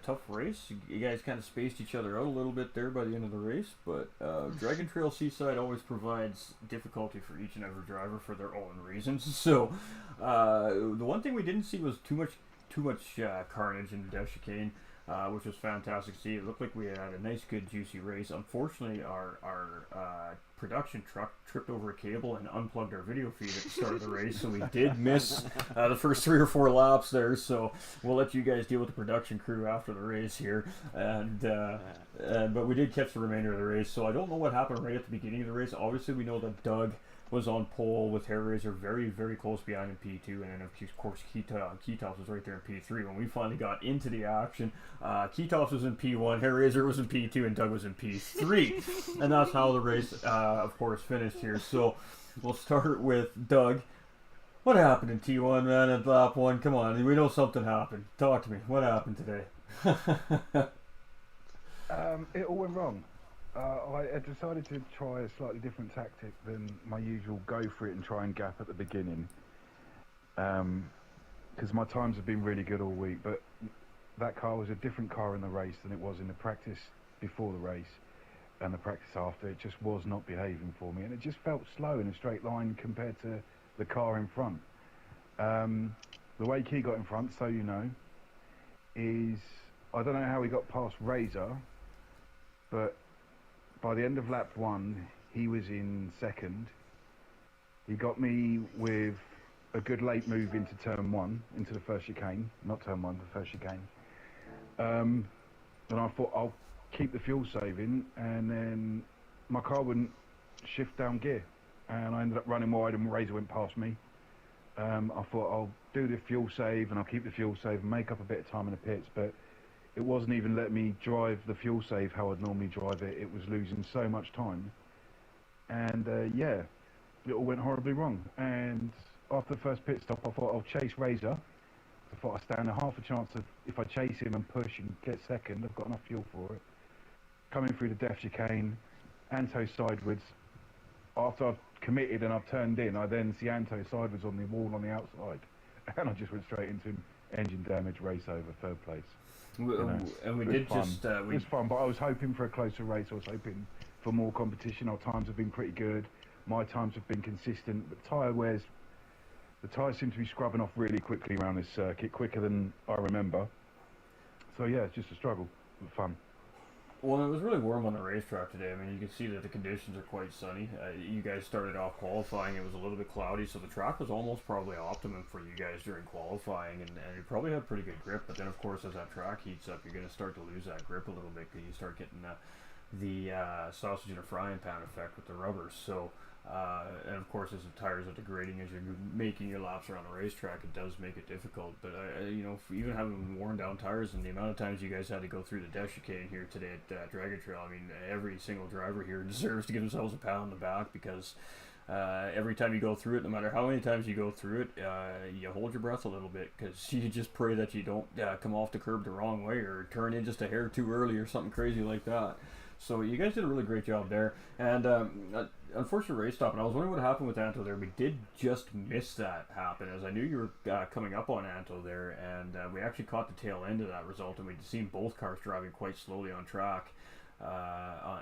Tough race. You guys kind of spaced each other out a little bit there by the end of the race, but Dragon Trail Seaside always provides difficulty for each and every driver for their own reasons. So the one thing we didn't see was too much carnage in the Death Chicane, which was fantastic to see. It looked like we had a nice, good, juicy race. Unfortunately, our production truck tripped over a cable and unplugged our video feed at the start of the race, so we did miss the first 3 or 4 laps there. So we'll let you guys deal with the production crew after the race here, but we did catch the remainder of the race. So I don't know what happened right at the beginning of the race. Obviously, we know that Doug was on pole with Hairraiser very, very close behind in P2, and then of course Keytops was right there in P3. When we finally got into the action, Keytops was in P1, Hairraiser was in P2, and Doug was in P3, and that's how the race, of course, finished here. So we'll start with Doug. What happened in T1, man, at lap 1? Come on, we know something happened. Talk to me. What happened today? It all went wrong. I decided to try a slightly different tactic than my usual go for it and try and gap at the beginning. Because my times have been really good all week, but that car was a different car in the race than it was in the practice before the race and the practice after. It just was not behaving for me, and it just felt slow in a straight line compared to the car in front. The way Key got in front, so you know, is I don't know how he got past Razor, but by the end of lap 1, he was in second. He got me with a good late move into turn 1, into the first chicane. Not turn 1, the first chicane. And I thought I'll keep the fuel saving, and then my car wouldn't shift down gear. And I ended up running wide, and Razor went past me. I thought I'll do the fuel save, and I'll keep the fuel save and make up a bit of time in the pits, but it wasn't even letting me drive the fuel save how I'd normally drive it. It was losing so much time. And yeah, it all went horribly wrong. And after the first pit stop, I thought I'll chase Razor. I thought I stand a half a chance of, if I chase him and push and get second, I've got enough fuel for it. Coming through the Death Chicane, Anto sideways. After I've committed and I've turned in, I then see Anto sideways on the wall on the outside. And I just went straight into engine damage, race over, third place. And we did just it was fun, but I was hoping for a closer race. I was hoping for more competition. Our times have been pretty good. My times have been consistent, but the tyres seem to be scrubbing off really quickly around this circuit, quicker than I remember. So yeah, it's just a struggle, but fun. Well, it was really warm on the racetrack today. I mean, you can see that the conditions are quite sunny. You guys started off qualifying. It was a little bit cloudy, so the track was almost probably optimum for you guys during qualifying, and you probably had pretty good grip. But then, of course, as that track heats up, you're going to start to lose that grip a little bit because you start getting the sausage in a frying pan effect with the rubber. So, and of course, as the tires are degrading as you're making your laps around the racetrack, it does make it difficult. But you know, even having worn down tires and the amount of times you guys had to go through the Death Chicane here today at Dragon Trail, I mean, every single driver here deserves to give themselves a pat on the back, because every time you go through it, no matter how many times you go through it, you hold your breath a little bit, because you just pray that you don't come off the curb the wrong way or turn in just a hair too early or something crazy like that. So you guys did a really great job there. And unfortunate race stop, and I was wondering what happened with Anto there. We did just miss that happen, as I knew you were coming up on Anto there, and we actually caught the tail end of that result, and we'd seen both cars driving quite slowly on track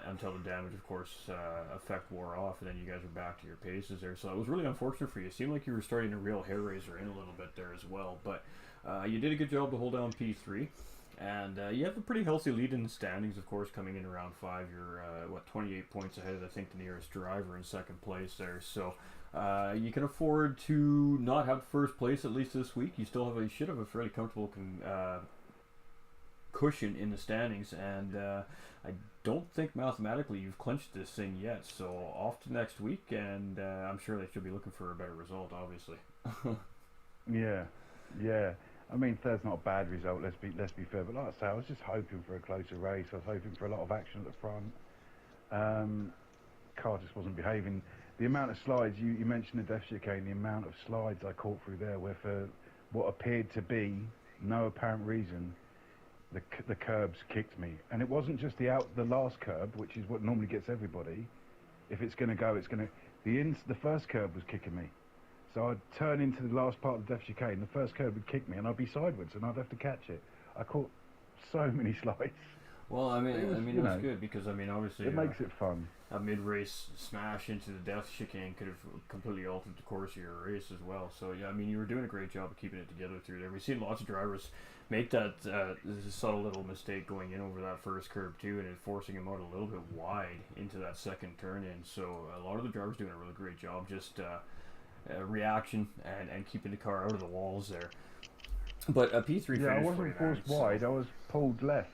until the damage, of course, effect wore off, and then you guys were back to your paces there. So it was really unfortunate for you. It seemed like you were starting to reel Hairraiser in a little bit there as well, but you did a good job to hold down P3. And you have a pretty healthy lead in the standings, of course, coming in around 5. You're, 28 points ahead of, I think, the nearest driver in second place there. So you can afford to not have first place, at least this week. You still have you should have a fairly comfortable cushion in the standings, and I don't think mathematically you've clinched this thing yet. So off to next week, and I'm sure they should be looking for a better result, obviously. Yeah, yeah. I mean, third's not a bad result. Let's be fair. But like I say, I was just hoping for a closer race. I was hoping for a lot of action at the front. Car just wasn't behaving. The amount of slides you mentioned the Death Chicane, the amount of slides I caught through there, where for what appeared to be no apparent reason, the curbs kicked me. And it wasn't just the last curb, which is what normally gets everybody. If it's going to go, it's going to. The first curb was kicking me. So I'd turn into the last part of the Death Chicane, the first curb would kick me, and I'd be sideways, and I'd have to catch it. I caught so many slides. Well, I mean, it was good because obviously it makes it fun. A mid-race smash into the Death Chicane could have completely altered the course of your race as well. So yeah, I mean, you were doing a great job of keeping it together through there. We've seen lots of drivers make that subtle little mistake going in over that first curb too, and it forcing him out a little bit wide into that second turn in. So a lot of the drivers doing a really great job, just reaction and keeping the car out of the walls there. But a P3 yeah, I finish wasn't forced wide. I was pulled left.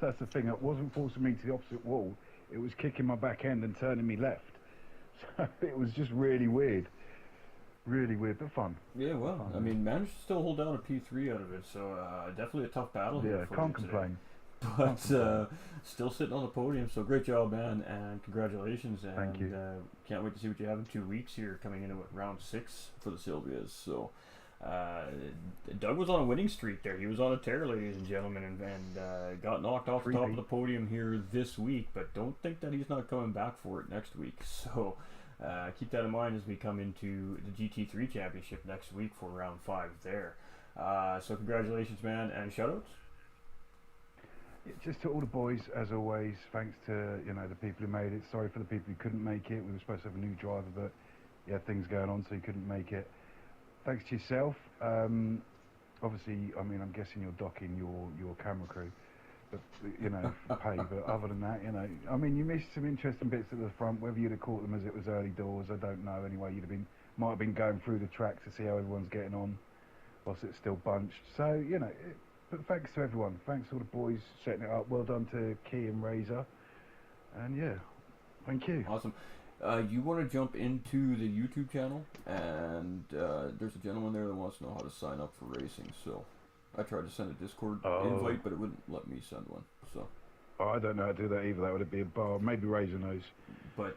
That's the thing. It wasn't forcing me to the opposite wall. It was kicking my back end and turning me left. So it was just really weird, but fun. Yeah, well, fun. I mean, managed to still hold down a P3 out of it. So definitely a tough battle. Yeah, here for can't you today. complain. But still sitting on the podium, so great job, man, and congratulations. And Thank you. Can't wait to see what you have in 2 weeks here, coming into round 6 for the Silvias. So Doug was on a winning streak there. He was on a tear, ladies and gentlemen, and got knocked off the top of the podium here this week, but don't think that he's not coming back for it next week. So keep that in mind as we come into the GT3 Championship next week for round 5 there. So congratulations, man, and shoutouts. Just to all the boys, as always, thanks to the people who made it. Sorry for the people who couldn't make it. We were supposed to have a new driver, but he had things going on, so he couldn't make it. Thanks to yourself. Obviously, I mean, I'm guessing you're docking your camera crew, but pay. But other than that, I mean, you missed some interesting bits at the front. Whether you'd have caught them as it was early doors, I don't know. Anyway, might have been going through the track to see how everyone's getting on, whilst it's still bunched. So but thanks to everyone. Thanks to all the boys setting it up. Well done to Key and Razor. And yeah, thank you. Awesome. You want to jump into the YouTube channel, and there's a gentleman there that wants to know how to sign up for racing. So I tried to send a Discord invite, but it wouldn't let me send one. So I don't know how to do that either. That would be a bar. Maybe Razor knows. But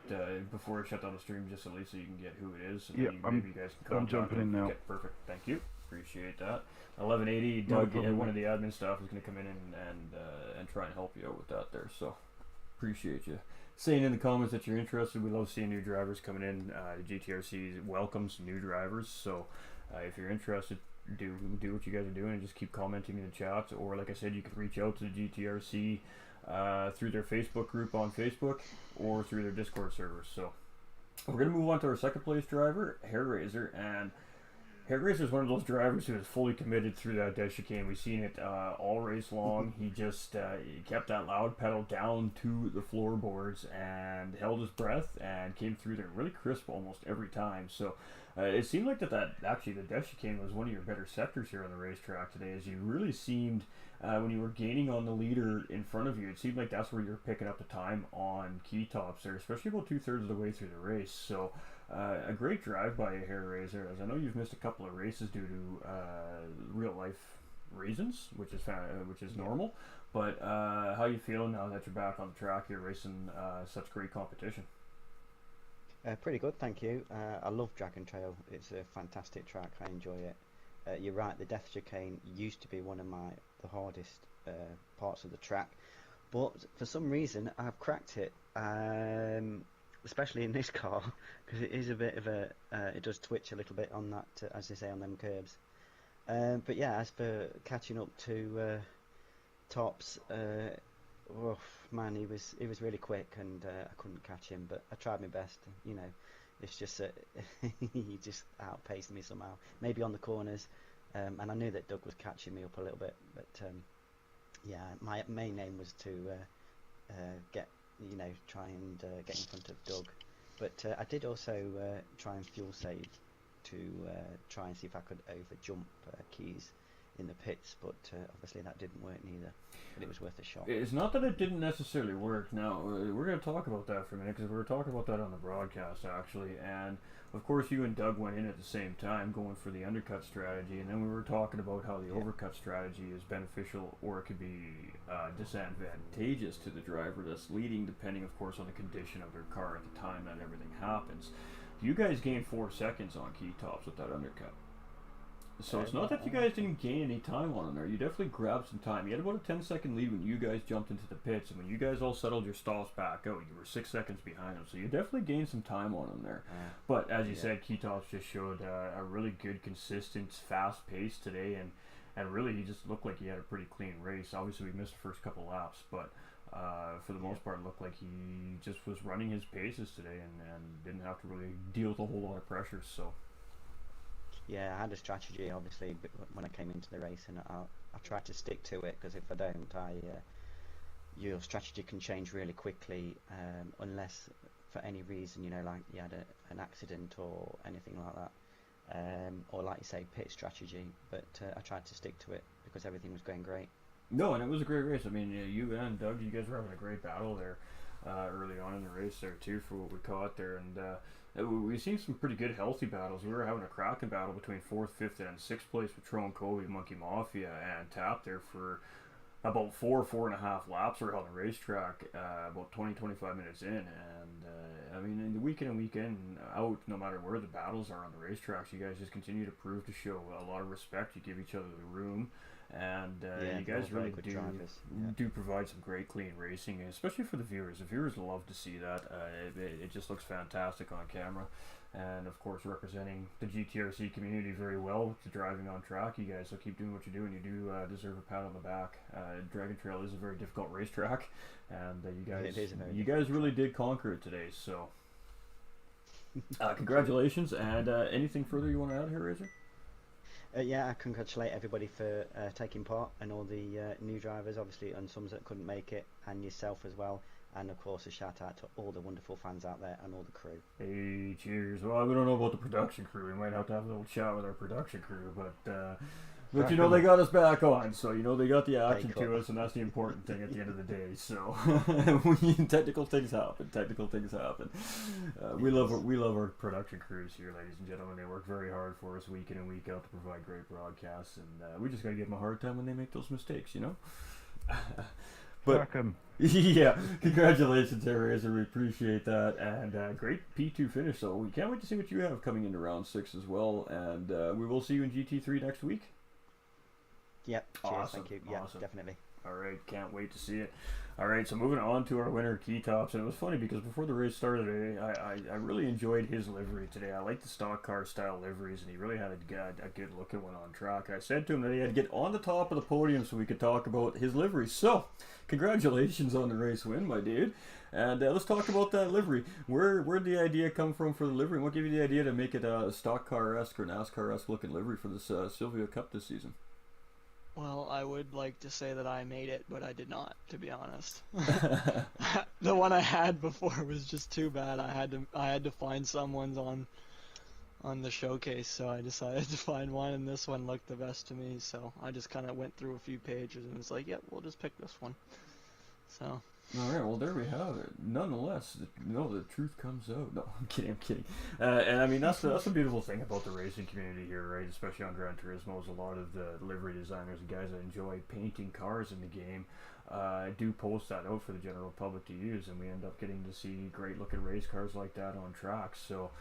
before I shut down the stream, just at least so you can get who it is. And yeah, maybe you guys can I'm jumping in now. Okay, perfect. Thank you. Appreciate that. 1180, Doug, one of the admin staff, is going to come in and try and help you out with that there. So appreciate you saying in the comments that you're interested. We love seeing new drivers coming in. The GTRC welcomes new drivers. So if you're interested, do what you guys are doing and just keep commenting in the chats. Or like I said, you can reach out to the GTRC through their Facebook group on Facebook or through their Discord servers. So we're going to move on to our second place driver, Hair Razor, and Hair Razor is one of those drivers who is fully committed through that Death Chicane. We've seen it all race long. He just he kept that loud pedal down to the floorboards and held his breath and came through there really crisp almost every time. So it seemed like that actually the Death Chicane was one of your better sectors here on the racetrack today, as you really seemed when you were gaining on the leader in front of you, it seemed like that's where you're picking up the time on key tops there, especially about 2/3 of the way through the race. So a great drive by Hair Razor, as I know you've missed a couple of races due to real life reasons, which is normal. But how you feeling now that you're back on the track? You're racing such great competition. Pretty good, thank you. I love Dragon Trail. It's a fantastic track. I enjoy it. You're right. The Death Chicane used to be one of the hardest parts of the track, but for some reason I've cracked it. Especially in this car, because it is a bit of a it does twitch a little bit on that, as they say, on them curbs. But yeah, as for catching up to Tops, man, he was really quick, and I couldn't catch him, but I tried my best. It's just he just outpaced me somehow, maybe on the corners, and I knew that Doug was catching me up a little bit, but yeah, my main aim was to try and get in front of Doug, but I did also try and fuel save to try and see if I could over jump Keys in the pits, but obviously that didn't work neither. But it was worth a shot. It's not that it didn't necessarily work. Now, we're going to talk about that for a minute because we were talking about that on the broadcast, actually. And, of course, you and Doug went in at the same time going for the undercut strategy. And then we were talking about how the overcut strategy is beneficial or it could be disadvantageous to the driver that's leading, depending, of course, on the condition of their car at the time that everything happens. You guys gained 4 seconds on key tops with that undercut. So it's not that you guys didn't gain any time on them there. You definitely grabbed some time. You had about a 10-second lead when you guys jumped into the pits, and when you guys all settled your stalls back out, you were 6 seconds behind them. So you definitely gained some time on them there. But as you said, Keytops just showed a really good, consistent, fast pace today, and really he just looked like he had a pretty clean race. Obviously, we missed the first couple laps, but for the most part, it looked like he just was running his paces today and didn't have to really deal with a whole lot of pressure. So. Yeah, I had a strategy obviously when I came into the race, and I tried to stick to it, because if I don't, your strategy can change really quickly, unless for any reason, you know, like you had an accident or anything like that, or like you say, pit strategy. But I tried to stick to it because everything was going great. No, and it was a great race. I mean, you and Doug, you guys were having a great battle there early on in the race there too, for what we caught there, and we've seen some pretty good healthy battles. We were having a cracking battle between 4th, 5th, and 6th place with Tron Covey, Monkey Mafia, and Tap there for about 4.5 laps around the racetrack, about 20-25 minutes in. And I mean, in the week in and week in out, no matter where the battles are on the racetracks, you guys just continue to prove to show a lot of respect. You give each other the room. And you guys really do provide some great clean racing, especially for the viewers. The viewers love to see that. It just looks fantastic on camera, and of course representing the GTRC community very well with the driving on track. You guys will keep doing what you do, and you do deserve a pat on the back. Dragon Trail is a very difficult racetrack, and you guys really did conquer it today. So congratulations, and anything further you want to add here, Razor? Yeah, I congratulate everybody for taking part, and all the new drivers, obviously, and some that couldn't make it, and yourself as well. And of course, a shout out to all the wonderful fans out there and all the crew. Hey, cheers. Well, we don't know about the production crew. We might have to have a little chat with our production crew, but you know, they got us back on, so you know they got the action to us, and that's the important thing at the end of the day. So technical things happen. We love our production crews here, ladies and gentlemen. They work very hard for us week in and week out to provide great broadcasts, and we just gotta give them a hard time when they make those mistakes, you know. But yeah, congratulations, Razor. We appreciate that, and great P2 finish. So we can't wait to see what you have coming into round 6 as well, and we will see you in GT3 next week. Yep. Cheers. Awesome. Thank you. Yeah, Awesome. Definitely. All right, can't wait to see it. All right, so moving on to our winner, Keytops, and it was funny because before the race started, I really enjoyed his livery today. I like the stock car style liveries, and he really had a good looking one on track. And I said to him that he had to get on the top of the podium so we could talk about his livery. So, congratulations on the race win, my dude. And let's talk about that livery. Where'd the idea come from for the livery? What gave you the idea to make it a stock car-esque or NASCAR-esque looking livery for this Silvia Cup this season? Well, I would like to say that I made it, but I did not, to be honest. The one I had before was just too bad. I had to find someone's on the showcase, so I decided to find one, and this one looked the best to me. So I just kind of went through a few pages and was like, "Yep, we'll just pick this one." So. All right, well, there we have it. Nonetheless, the truth comes out. No, I'm kidding. And I mean, that's the beautiful thing about the racing community here, right? Especially on Gran Turismo, is a lot of the livery designers and guys that enjoy painting cars in the game do post that out for the general public to use, and we end up getting to see great looking race cars like that on tracks. So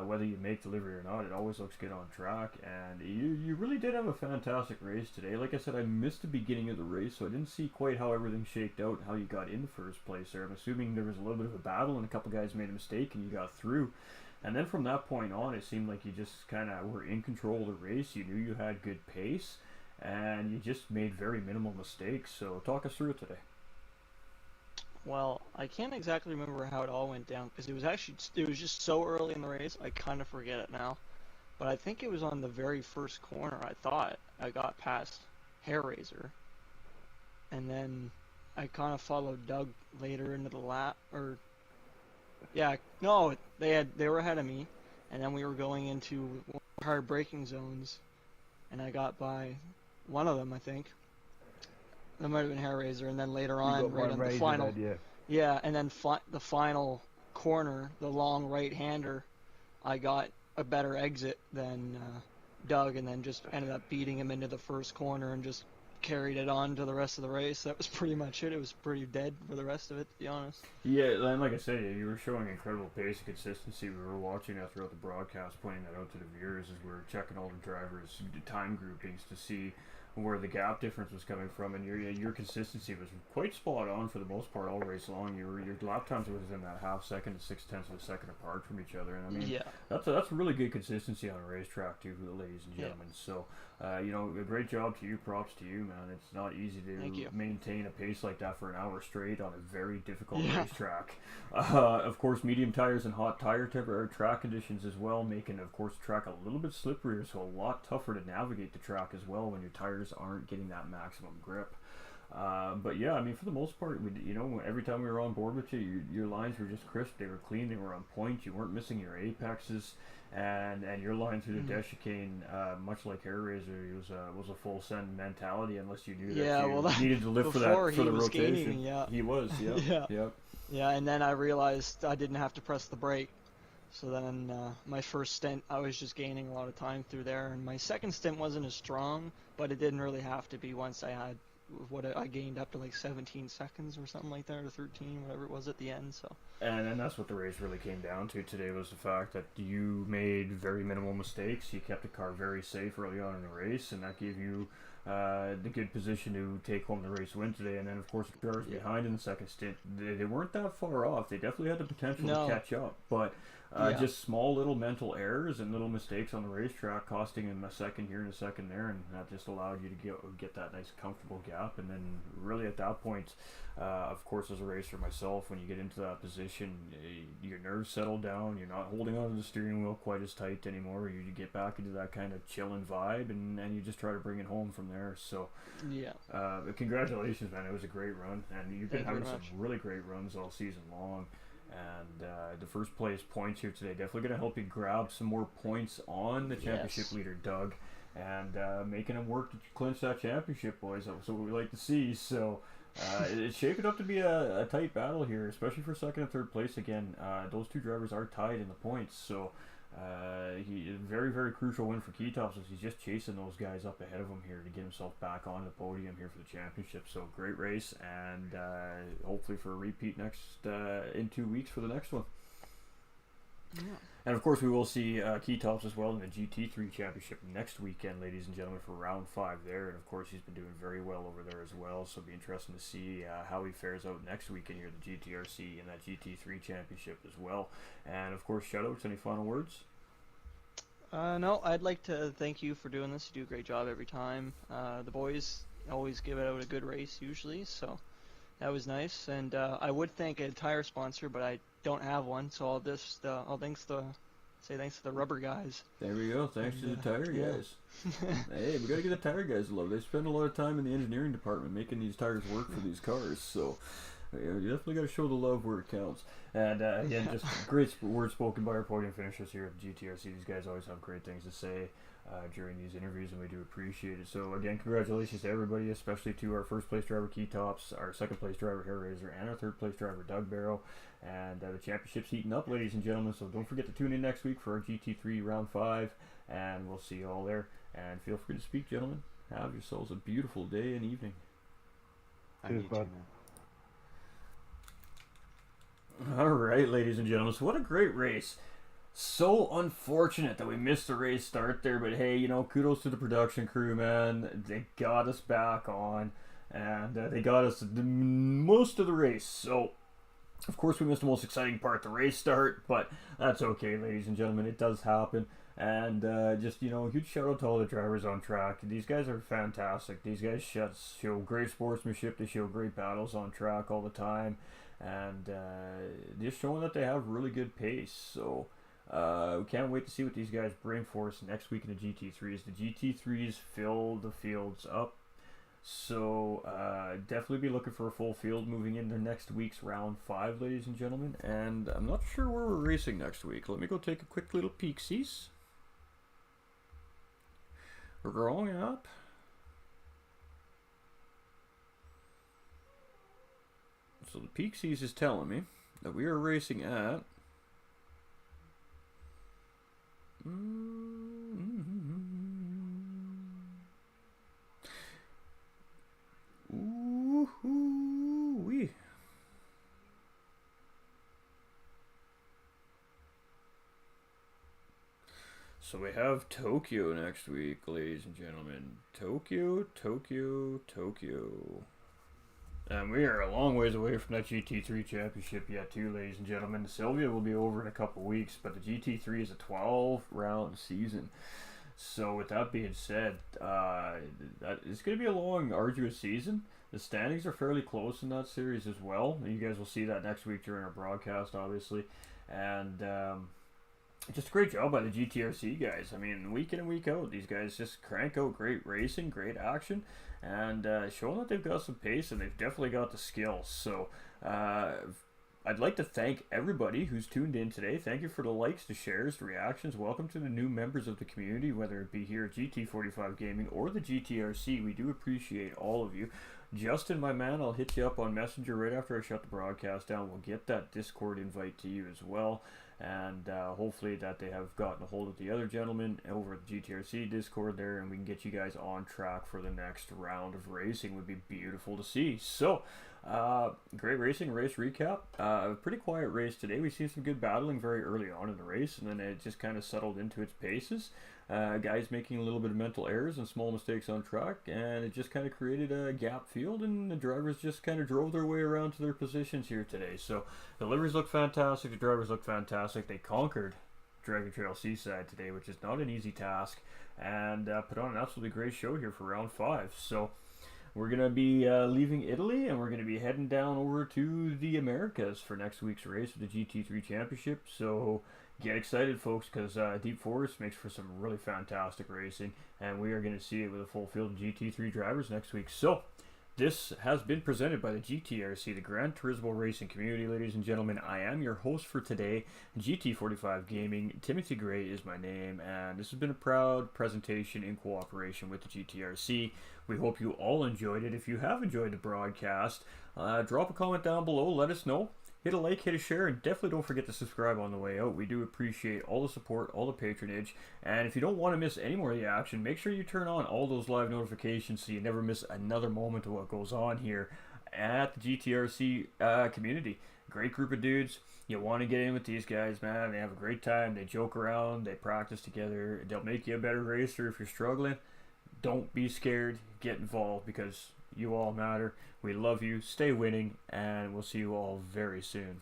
whether you make the livery or not, it always looks good on track, and you really did have a fantastic race today. Like I said, I missed the beginning of the race, so I didn't see quite how everything shaked out and how you got in the first place there. I'm assuming there was a little bit of a battle and a couple guys made a mistake and you got through. And then from that point on, it seemed like you just kind of were in control of the race. You knew you had good pace, and you just made very minimal mistakes. So talk us through it today. Well, I can't exactly remember how it all went down, because it was just so early in the race, I kind of forget it now. But I think it was on the very first corner, I thought I got past Hair Razor. And then I kind of followed Doug later into the lap, or... Yeah, no, they were ahead of me, and then we were going into hard braking zones, and I got by one of them, I think. That might have been Hair Razor, and then later You on, got right my on the razor final, then, yeah. yeah, and then the final corner, the long right-hander, I got a better exit than Doug, and then just ended up beating him into the first corner and just carried it on to the rest of the race. That was pretty much it. It was pretty dead for the rest of it, to be honest. Yeah, and like I said, you were showing incredible pace and consistency. We were watching that throughout the broadcast, pointing that out to the viewers as we were checking all the drivers' time groupings to see where the gap difference was coming from, and your consistency was quite spot on for the most part all race long. Your lap times was in that half second to 0.6 of a second apart from each other, and I mean Yeah. that's really good consistency on a racetrack too, ladies and gentlemen. So you know, a great job to you. Props to you, man. It's not easy Thank to you. maintain a pace like that for an hour straight on a very difficult Yeah. racetrack. Of course, medium tires and hot track conditions as well, making of course the track a little bit slipperier, so a lot tougher to navigate the track as well when your tires aren't getting that maximum grip. But yeah, I mean, for the most part, you know, every time we were on board with you, your lines were just crisp. They were clean. They were on point. You weren't missing your apexes, and your line through the death chicane, much like Hair Razor, was a full send mentality. Unless you knew Yeah, that you well, that- needed to lift for before the he was rotation. gaining, yeah. He was. Yeah. Yeah. Yep. Yeah, and then I realized I didn't have to press the brake. So then my first stint, I was just gaining a lot of time through there. And my second stint wasn't as strong, but it didn't really have to be once I had I gained up to like 17 seconds or something like that, or 13, whatever it was at the end. So. And that's what the race really came down to today, was the fact that you made very minimal mistakes. You kept the car very safe early on in the race, and that gave you the good position to take home the race win today. And then, of course, the drivers behind in the second stint, they weren't that far off. They definitely had the potential to catch up, but just small little mental errors and little mistakes on the racetrack costing them a second here and a second there, and that just allowed you to get that nice comfortable gap. And then really at that point, of course, as a racer myself, when you get into that position, your nerves settle down. You're not holding onto the steering wheel quite as tight anymore. You get back into that kind of chilling vibe, and you just try to bring it home from there. So Yeah. congratulations, man. It was a great run, and you've been Thank you having very some much. really great runs all season long. And the first place points here today definitely going to help you grab some more points on the championship Yes. leader, Doug, and making him work to clinch that championship, boys. That's what we like to see. So it's shaping up to be a tight battle here, especially for second and third place again. Those two drivers are tied in the points, so very, very crucial win for Keytops, as he's just chasing those guys up ahead of him here to get himself back on the podium here for the championship. So great race, and hopefully for a repeat next in 2 weeks for the next one. Yeah. And of course, we will see Keytops as well in the GT3 Championship next weekend, ladies and gentlemen, for round 5 there. And of course, he's been doing very well over there as well. So it'll be interesting to see how he fares out next weekend here at the GTRC and that GT3 Championship as well. And of course, shout outs. Any final words? No, I'd like to thank you for doing this. You do a great job every time. The boys always give out a good race usually, so that was nice. And I would thank a tire sponsor, but I don't have one, so I'll say thanks to the rubber guys. There we go. Thanks to the tire yeah. guys. Hey, we gotta give the tire guys love. They spend a lot of time in the engineering department making these tires work for these cars, so you definitely got to show the love where it counts. And again, just great words spoken by our podium finishers here at GTRC. These guys always have great things to say during these interviews, and we do appreciate it. So again, congratulations to everybody, especially to our first place driver Keytops, our second place driver Hair Razor, and our third place driver Doug Barrow. And the championship's heating up, ladies and gentlemen, so don't forget to tune in next week for our GT3 round 5, and we'll see you all there. And feel free to speak, gentlemen. Have yourselves a beautiful day and evening. And Cheers, you bud. too, man. All right, ladies and gentlemen, so what a great race. So unfortunate that we missed the race start there, but hey, you know, kudos to the production crew, man. They got us back on, and they got us most of the race. So of course we missed the most exciting part, the race start, but that's okay, ladies and gentlemen. It does happen. And just, you know, huge shout out to all the drivers on track. These guys are fantastic. These guys show great sportsmanship. They show great battles on track all the time, and just showing that they have really good pace. So we can't wait to see what these guys bring for us next week in the GT3s. The GT3s fill the fields up, so definitely be looking for a full field moving into next week's round 5, ladies and gentlemen. And I'm not sure where we're racing next week. Let me go take a quick little peek-sees. We're growing up. So the Peaksies is telling me that we are racing at Ooh-hoo-wee. So we have Tokyo next week, ladies and gentlemen. Tokyo, Tokyo, Tokyo. And we are a long ways away from that GT3 championship yet too, ladies and gentlemen. Silvia will be over in a couple weeks, but the GT3 is a 12-round season. So with that being said, it's going to be a long, arduous season. The standings are fairly close in that series as well. You guys will see that next week during our broadcast, obviously. And just a great job by the GTRC guys. I mean, week in and week out, these guys just crank out great racing, great action, and showing that they've got some pace and they've definitely got the skills. So I'd like to thank everybody who's tuned in today. Thank you for the likes, the shares, the reactions. Welcome to the new members of the community, whether it be here at GT45 Gaming or the GTRC. We do appreciate all of you. Justin, my man, I'll hit you up on Messenger right after I shut the broadcast down. We'll get that Discord invite to you as well. And hopefully that they have gotten a hold of the other gentlemen over at the GTRC Discord there, and we can get you guys on track for the next round of racing. Would be beautiful to see. So, great racing, race recap. Pretty quiet race today. We've seen some good battling very early on in the race, and then it just kind of settled into its paces. Guys making a little bit of mental errors and small mistakes on track, and it just kind of created a gap field, and the drivers just kind of drove their way around to their positions here today. So the liveries look fantastic, the drivers look fantastic. They conquered Dragon Trail Seaside today, which is not an easy task, and put on an absolutely great show here for round 5. So we're going to be leaving Italy, and we're going to be heading down over to the Americas for next week's race of the GT3 Championship. So get excited, folks, because Deep Forest makes for some really fantastic racing, and we are going to see it with a full field of GT3 drivers next week. So this has been presented by the GTRC, the Gran Turismo Racing Community, ladies and gentlemen. I am your host for today, GT45 Gaming. Timothy Gray is my name, and this has been a proud presentation in cooperation with the GTRC. We hope you all enjoyed it. If you have enjoyed the broadcast, drop a comment down below. Let us know. Hit a like, hit a share, and definitely don't forget to subscribe on the way out. We do appreciate all the support, all the patronage. And if you don't want to miss any more of the action, make sure you turn on all those live notifications so you never miss another moment of what goes on here at the GTRC community. Great group of dudes. You want to get in with these guys, man. They have a great time. They joke around. They practice together. They'll make you a better racer if you're struggling. Don't be scared. Get involved, because you all matter. We love you. Stay winning, and we'll see you all very soon.